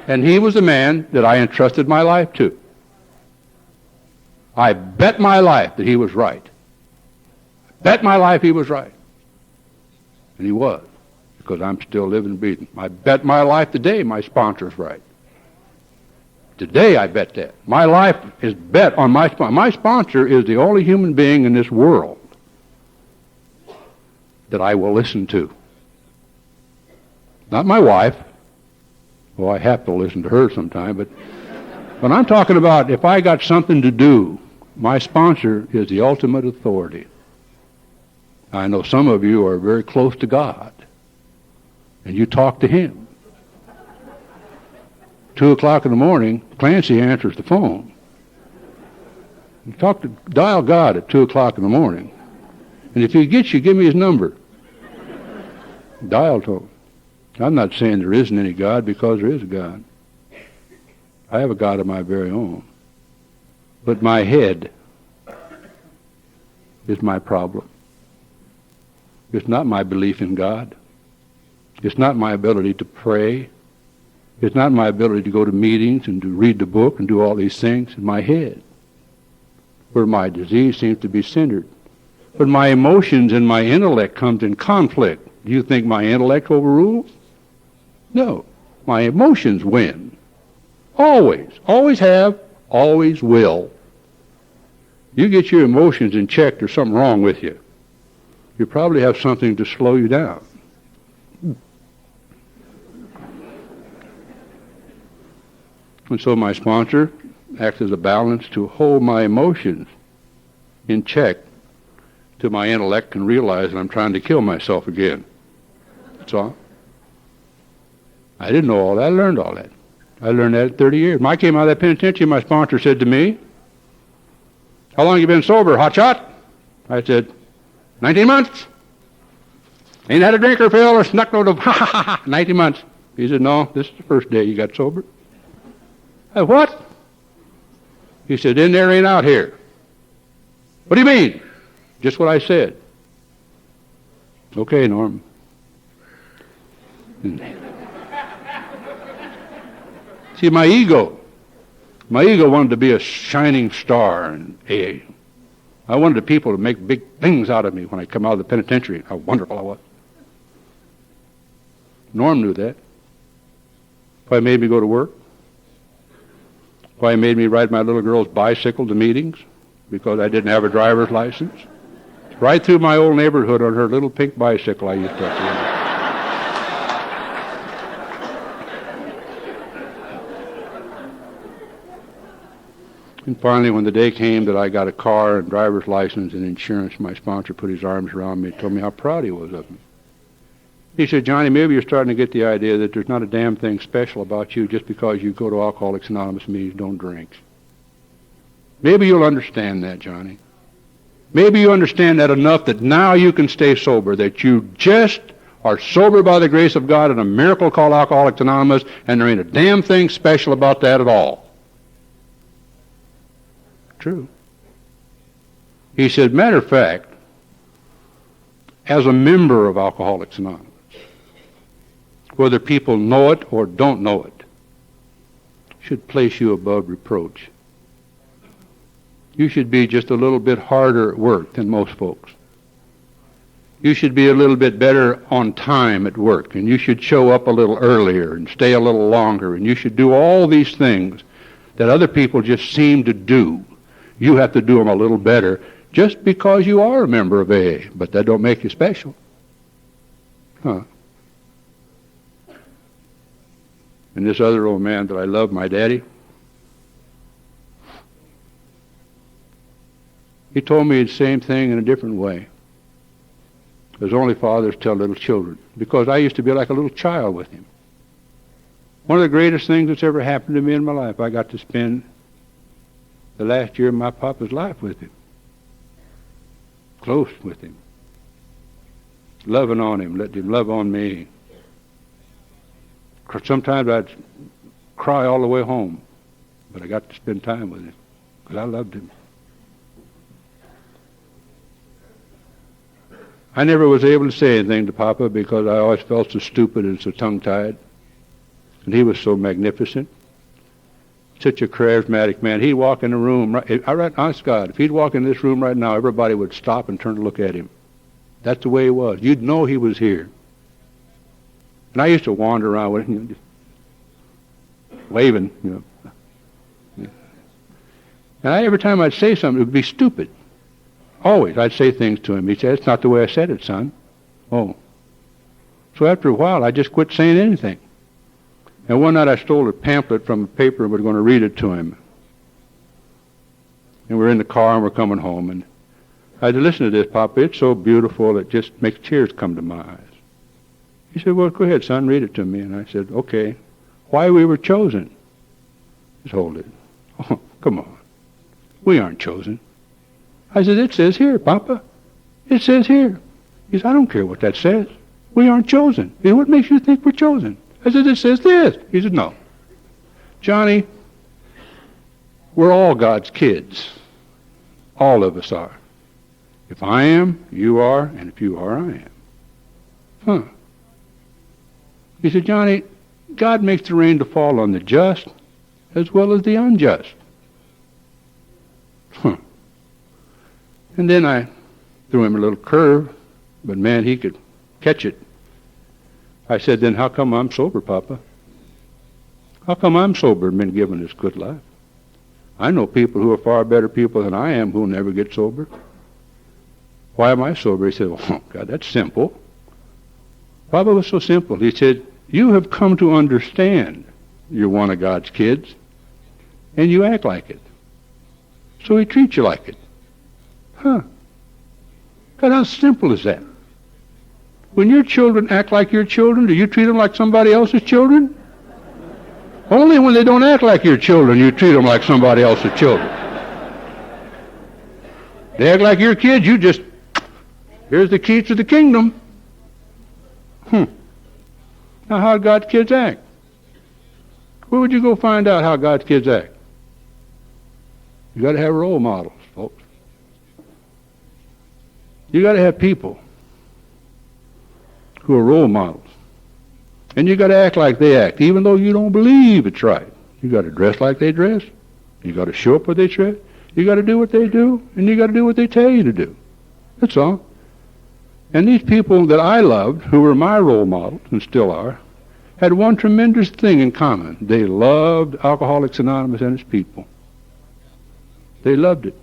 And he was the man that I entrusted my life to. I bet my life that he was right. Bet my life he was right. And he was, because I'm still living and breathing. I bet my life today my sponsor's right. Today I bet that. My life is bet on my sponsor. My sponsor is the only human being in this world that I will listen to. Not my wife. Well, I have to listen to her sometime, but I'm talking about if I got something to do, my sponsor is the ultimate authority. I know some of you are very close to God, and you talk to him. 2 o'clock in the morning, Clancy answers the phone. Dial God at 2 o'clock in the morning. And if he gets you, give me his number. Dial to him. I'm not saying there isn't any God, because there is a God. I have a God of my very own. But my head is my problem. It's not my belief in God. It's not my ability to pray. It's not my ability to go to meetings and to read the book and do all these things. It's my head, where my disease seems to be centered. But my emotions and my intellect comes in conflict. Do you think my intellect overrules? No. My emotions win. Always. Always have. Always will. You get your emotions in check, there's something wrong with you. You probably have something to slow you down. And so my sponsor acts as a balance to hold my emotions in check till my intellect can realize that I'm trying to kill myself again. That's all. I didn't know all that. I learned all that. I learned that at 30 years. When I came out of that penitentiary, my sponsor said to me, how long have you been sober, hotshot? I said, 19 months. Ain't had a drink or pill or snuck no 19 months. He said, no, this is the first day you got sober. I said, what? He said, in there ain't out here. What do you mean? Just what I said. Okay, Norm. See, my ego wanted to be a shining star in AA. I wanted the people to make big things out of me when I come out of the penitentiary, how wonderful I was. Norm knew that. Why he made me go to work. Why he made me ride my little girl's bicycle to meetings, because I didn't have a driver's license. Right through my old neighborhood on her little pink bicycle I used to have. And finally, when the day came that I got a car and driver's license and insurance, my sponsor put his arms around me and told me how proud he was of me. He said, Johnny, maybe you're starting to get the idea that there's not a damn thing special about you just because you go to Alcoholics Anonymous meetings, don't drink. Maybe you'll understand that, Johnny. Maybe you understand that enough that now you can stay sober, that you just are sober by the grace of God in a miracle called Alcoholics Anonymous, and there ain't a damn thing special about that at all. True. He said, matter of fact, as a member of Alcoholics Anonymous, whether people know it or don't know it, should place you above reproach. You should be just a little bit harder at work than most folks. You should be a little bit better on time at work, and you should show up a little earlier and stay a little longer, and you should do all these things that other people just seem to do. You have to do them a little better just because you are a member of AA, but that don't make you special. Huh. And this other old man that I love, my daddy, he told me the same thing in a different way, as only fathers tell little children, because I used to be like a little child with him. One of the greatest things that's ever happened to me in my life, I got to spend the last year of my papa's life with him, close with him, loving on him, letting him love on me. Sometimes I'd cry all the way home, but I got to spend time with him because I loved him. I never was able to say anything to Papa because I always felt so stupid and so tongue-tied. And he was so magnificent, such a charismatic man. He'd walk in the room, honest God, if he'd walk in this room right now, everybody would stop and turn to look at him. That's the way he was. You'd know he was here. And I used to wander around with him, just waving, And every time I'd say something, it would be stupid. Always, I'd say things to him. He'd say, "It's not the way I said it, son." Oh. So after a while, I just quit saying anything. And one night I stole a pamphlet from a paper and was going to read it to him. And we're in the car and we're coming home. And I said, "Listen to this, Papa. It's so beautiful it just makes tears come to my eyes." He said, "Well, go ahead, son, read it to me." And I said, "Okay. Why we were chosen." Just hold it. Oh, come on. We aren't chosen. I said, "It says here, Papa. It says here." He said, "I don't care what that says. We aren't chosen." He said, "What makes you think we're chosen?" I said, "It says this." He said, "No. Johnny, we're all God's kids. All of us are. If I am, you are, and if you are, I am." Huh. He said, "Johnny, God makes the rain to fall on the just as well as the unjust." Huh. And then I threw him a little curve, but man, he could catch it. I said, "Then how come I'm sober, Papa? How come I'm sober and been given this good life? I know people who are far better people than I am who will never get sober. Why am I sober?" He said, "Oh, God, that's simple." Papa was so simple. He said, "You have come to understand you're one of God's kids, and you act like it. So he treats you like it." Huh. God, how simple is that? When your children act like your children, do you treat them like somebody else's children? Only when they don't act like your children, you treat them like somebody else's children. They act like your kids, you just, here's the keys to the kingdom. Now, how do God's kids act? Where would you go find out how God's kids act? You got to have role models, folks. You got to have people who are role models. And you got to act like they act, even though you don't believe it's right. You got to dress like they dress. You got to show up where they dress. You got to do what they do, and you got to do what they tell you to do. That's all. And these people that I loved, who were my role models, and still are, had one tremendous thing in common. They loved Alcoholics Anonymous and its people. They loved it.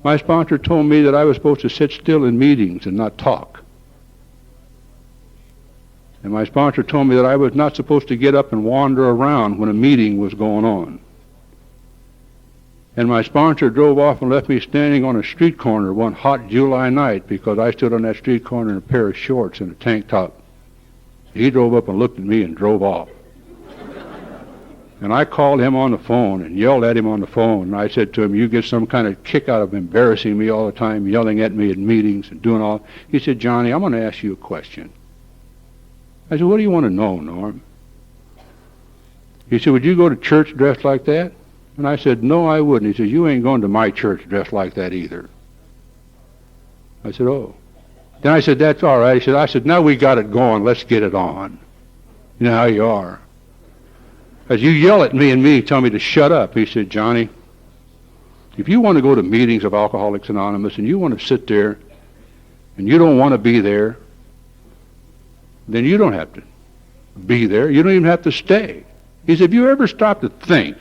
My sponsor told me that I was supposed to sit still in meetings and not talk. And my sponsor told me that I was not supposed to get up and wander around when a meeting was going on. And my sponsor drove off and left me standing on a street corner one hot July night because I stood on that street corner in a pair of shorts and a tank top. He drove up and looked at me and drove off. And I called him on the phone and yelled at him on the phone. And I said to him, "You get some kind of kick out of embarrassing me all the time, yelling at me at meetings and doing all." He said, "Johnny, I'm going to ask you a question." I said, "What do you want to know, Norm?" He said, "Would you go to church dressed like that?" And I said, "No, I wouldn't." He said, "You ain't going to my church dressed like that either." I said, "Oh." Then I said, that's all right. I said, now we got it going. Let's get it on. You know how you are. As you yell at me and tell me to shut up. He said, Johnny, if you want to go to meetings of Alcoholics Anonymous and you want to sit there and you don't want to be there, then you don't have to be there. You don't even have to stay. He said, have you ever stopped to think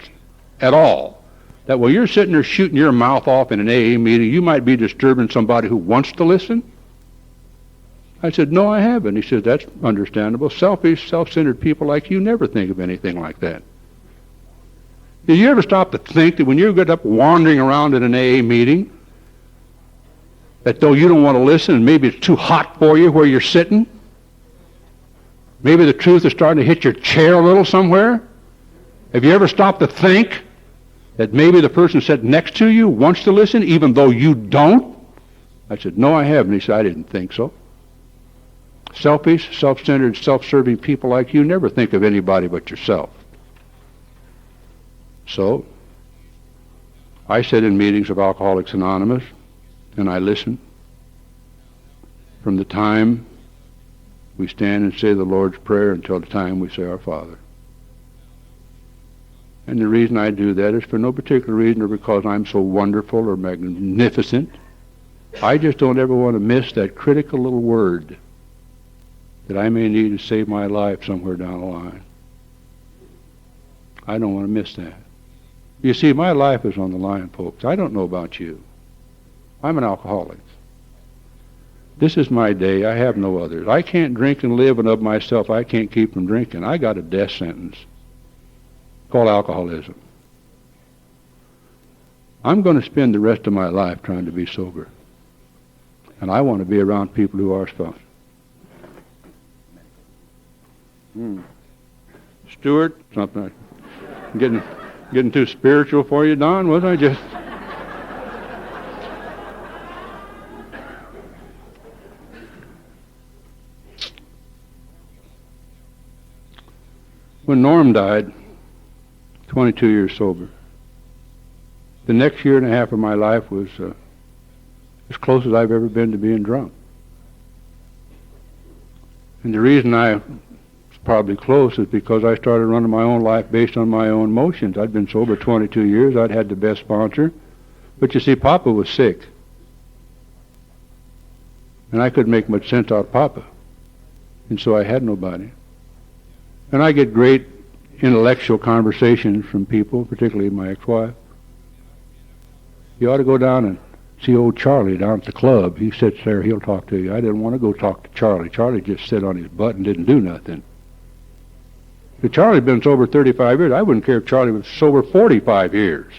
at all that while you're sitting there shooting your mouth off in an AA meeting, you might be disturbing somebody who wants to listen? I said, no, I haven't. He said, that's understandable. Selfish, self-centered people like you never think of anything like that. Did you ever stop to think that when you get up wandering around at an AA meeting, that though you don't want to listen and maybe it's too hot for you where you're sitting, maybe the truth is starting to hit your chair a little somewhere? Have you ever stopped to think that maybe the person sitting next to you wants to listen even though you don't? I said, no, I haven't. He said, I didn't think so. Selfish, self-centered, self-serving people like you never think of anybody but yourself. So, I sit in meetings of Alcoholics Anonymous, and I listen. From the time we stand and say the Lord's Prayer until the time we say our Father. And the reason I do that is for no particular reason or because I'm so wonderful or magnificent. I just don't ever want to miss that critical little word that I may need to save my life somewhere down the line. I don't want to miss that. You see, my life is on the line, folks. I don't know about you. I'm an alcoholic. This is my day. I have no others. I can't drink and live, and of myself I can't keep from drinking. I got a death sentence called alcoholism. I'm going to spend the rest of my life trying to be sober. And I want to be around people who are sober. Stuart, something. Getting too spiritual for you, Don? Was I just? When Norm died, 22 years sober, the next year and a half of my life was as close as I've ever been to being drunk. And the reason I was probably close is because I started running my own life based on my own motions. I'd been sober 22 years. I'd had the best sponsor. But you see, Papa was sick. And I couldn't make much sense out of Papa. And so I had nobody. And I get great intellectual conversations from people, particularly my ex-wife. You ought to go down and see old Charlie down at the club. He sits there, he'll talk to you. I didn't want to go talk to Charlie. Charlie just sat on his butt and didn't do nothing. If Charlie'd been sober 35 years, I wouldn't care if Charlie was sober 45 years.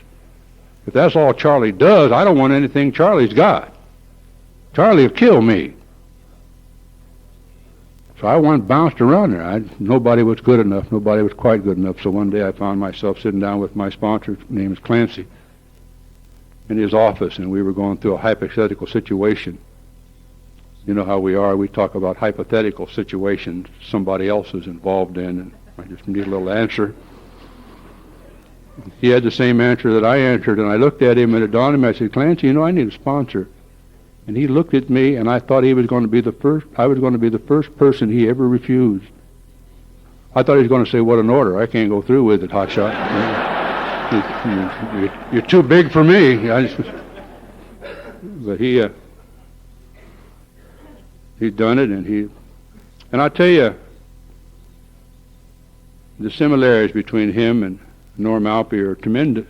If that's all Charlie does, I don't want anything Charlie's got. Charlie will kill me. So I went bounced around there. Nobody was good enough. Nobody was quite good enough. So one day I found myself sitting down with my sponsor, his name is Clancy, in his office, and we were going through a hypothetical situation. You know how we are. We talk about hypothetical situations somebody else is involved in, and I just need a little answer. He had the same answer that I answered, and I looked at him, and it dawned on me. I said, Clancy, you know, I need a sponsor. And he looked at me, and I thought he was going to be the first. I was going to be the first person he ever refused. I thought he was going to say, "What an order! I can't go through with it, hotshot. You're too big for me." But he'd done it, and I tell you, the similarities between him and Norm Alpe are tremendous,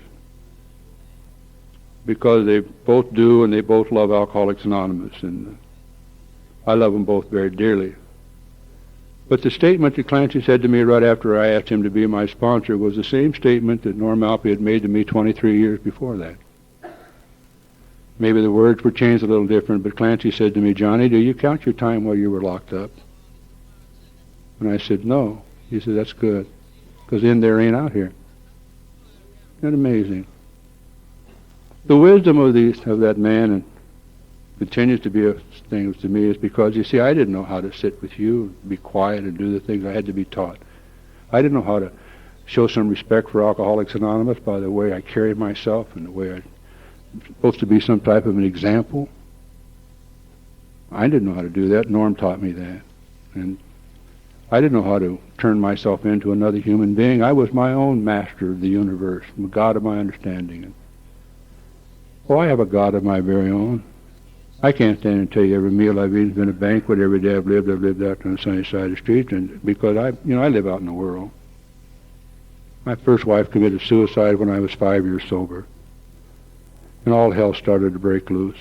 because they both do and they both love Alcoholics Anonymous, and I love them both very dearly. But the statement that Clancy said to me right after I asked him to be my sponsor was the same statement that Norm Alpe had made to me 23 years before that. Maybe the words were changed a little different, but Clancy said to me, Johnny, do you count your time while you were locked up? And I said, no. He said, that's good, because in there ain't out here. Isn't that amazing? The wisdom of that man, and continues to be a thing to me, is because, you see, I didn't know how to sit with you, be quiet, and do the things I had to be taught. I didn't know how to show some respect for Alcoholics Anonymous by the way I carried myself and the way I'm supposed to be some type of an example. I didn't know how to do that. Norm taught me that. And I didn't know how to turn myself into another human being. I was my own master of the universe, the God of my understanding. And, I have a God of my very own. I can't stand and tell you every meal I've eaten has been a banquet. Every day I've lived out on the sunny side of the street, and because I live out in the world. My first wife committed suicide when I was 5 years sober, and all hell started to break loose.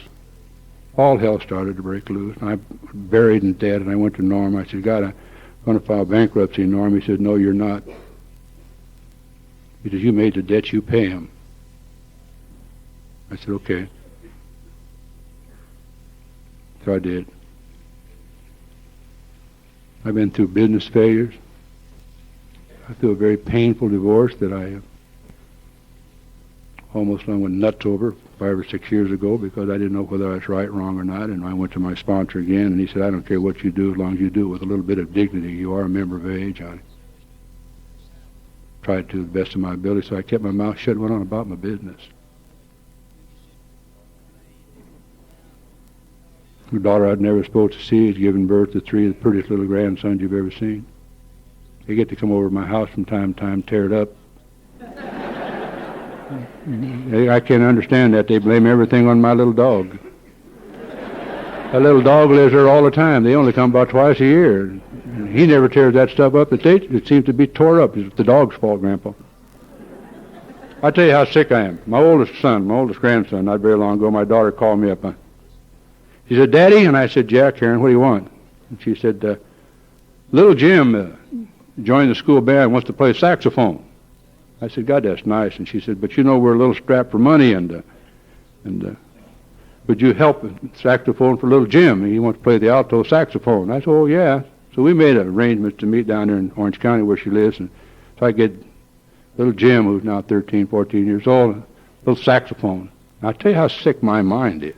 All hell started to break loose. And I buried in debt, and I went to Norm. I said, God, I'm going to file bankruptcy. Norm, he said, no, you're not. He said, you made the debts, you pay them. I said, okay. So I did. I've been through business failures. I through a very painful divorce that I almost went nuts over 5 or 6 years ago because I didn't know whether I was right, wrong, or not. And I went to my sponsor again, and he said, I don't care what you do as long as you do it with a little bit of dignity. You are a member of AA, Johnny. Tried to the best of my ability, so I kept my mouth shut and went on about my business. The daughter I'd never supposed to see has given birth to 3 of the prettiest little grandsons you've ever seen. They get to come over to my house from time to time, tear it up. I can't understand that. They blame everything on my little dog. That little dog lives there all the time. They only come about twice a year. And he never tears that stuff up. It seems to be tore up. It's the dog's fault, Grandpa. I tell you how sick I am. My oldest grandson, not very long ago, my daughter called me up. She said, Daddy, and I said, yeah, Karen, what do you want? And she said, little Jim joined the school band, wants to play saxophone. I said, God, that's nice. And she said, but you know we're a little strapped for money, and would you help saxophone for little Jim? He wants to play the alto saxophone. I said, oh, yeah. So we made arrangements to meet down there in Orange County where she lives, and so I get little Jim, who's now 13, 14 years old, a little saxophone. And I'll tell you how sick my mind is.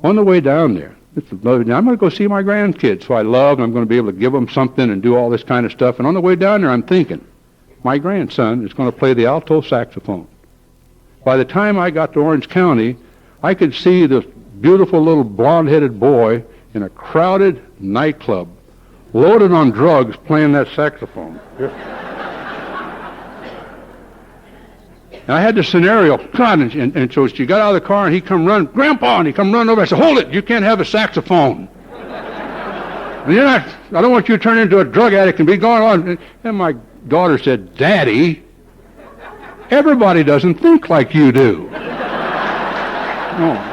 On the way down there, I'm going to go see my grandkids, who I love, and I'm going to be able to give them something and do all this kind of stuff. And on the way down there, I'm thinking, my grandson is going to play the alto saxophone. By the time I got to Orange County, I could see this beautiful little blonde-headed boy in a crowded nightclub, loaded on drugs, playing that saxophone. And I had the scenario, God, and so she got out of the car, and he come running, Grandpa, and he come running over. I said, hold it, you can't have a saxophone. And I don't want you to turn into a drug addict and be going on. And my daughter said, Daddy, everybody doesn't think like you do. Oh.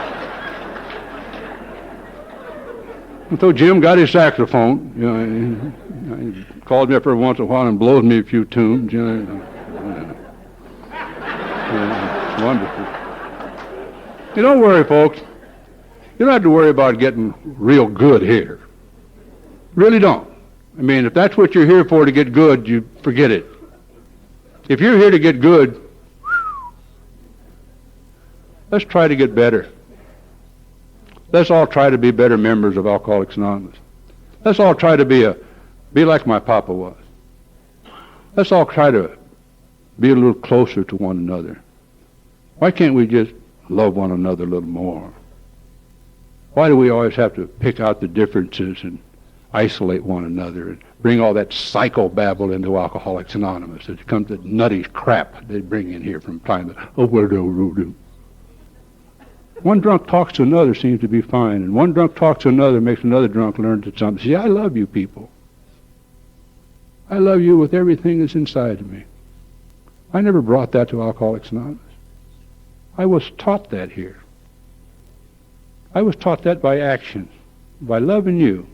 And so Jim got his saxophone. He called me up every once in a while and blows me a few tunes. It's wonderful. You don't worry, folks. You don't have to worry about getting real good here. Really don't. I mean, if that's what you're here for, to get good, you forget it. If you're here to get good, let's try to get better. Let's all try to be better members of Alcoholics Anonymous. Let's all try to be like my papa was. Let's all try to be a little closer to one another. Why can't we just love one another a little more? Why do we always have to pick out the differences and isolate one another and bring all that psychobabble into Alcoholics Anonymous? It comes to nutty crap they bring in here from time to time. One drunk talks to another seems to be fine, and one drunk talks to another makes another drunk learn to something. See, I love you people. I love you with everything that's inside of me. I never brought that to Alcoholics Anonymous. I was taught that here. I was taught that by action. By loving you,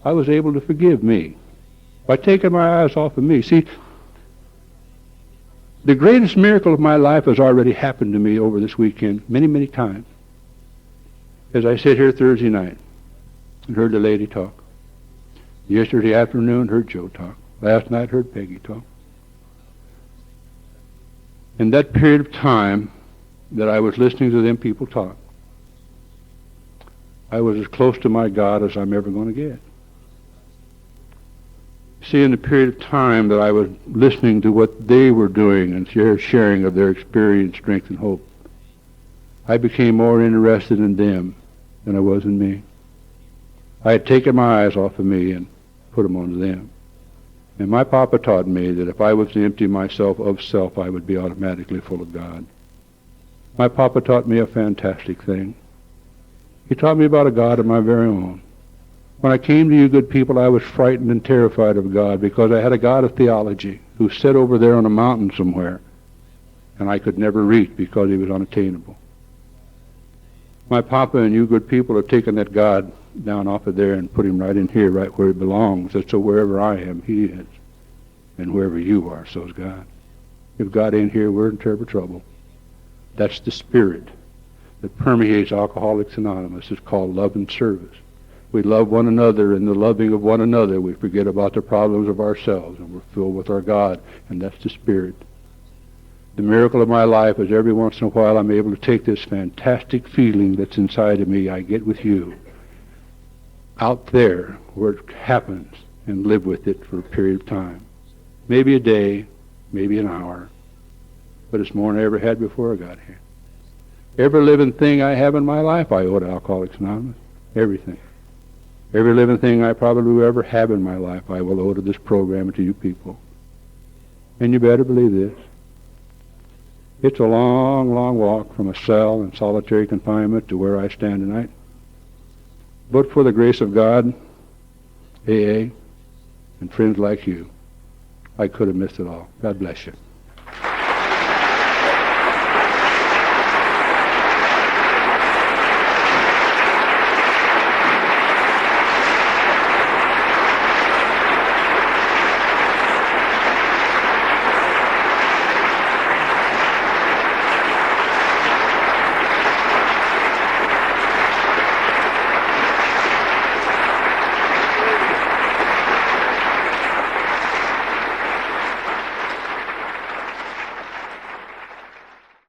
I was able to forgive me. By taking my eyes off of me. See, the greatest miracle of my life has already happened to me over this weekend many, many times. As I sit here Thursday night and heard the lady talk. Yesterday afternoon heard Joe talk. Last night heard Peggy talk. In that period of time that I was listening to them people talk, I was as close to my God as I'm ever going to get. See, in the period of time that I was listening to what they were doing and sharing of their experience, strength, and hope, I became more interested in them than I was in me. I had taken my eyes off of me and put them onto them. And my papa taught me that if I was to empty myself of self, I would be automatically full of God. My papa taught me a fantastic thing. He taught me about a God of my very own. When I came to you good people, I was frightened and terrified of God because I had a God of theology who sat over there on a mountain somewhere, and I could never reach because he was unattainable. My papa and you good people have taken that God down off of there and put him right in here, right where he belongs. And so wherever I am, he is. And wherever you are, so is God. If God ain't here, we're in terrible trouble. That's the spirit that permeates Alcoholics Anonymous. It's called love and service. We love one another. In the loving of one another, we forget about the problems of ourselves, and we're filled with our God, and that's the spirit. The miracle of my life is every once in a while I'm able to take this fantastic feeling that's inside of me I get with you out there where it happens and live with it for a period of time. Maybe a day, maybe an hour, but it's more than I ever had before I got here. Every living thing I have in my life I owe to Alcoholics Anonymous. Everything. Every living thing I probably will ever have in my life I will owe to this program and to you people. And you better believe this. It's a long, long walk from a cell in solitary confinement to where I stand tonight. But for the grace of God, AA, and friends like you, I could have missed it all. God bless you.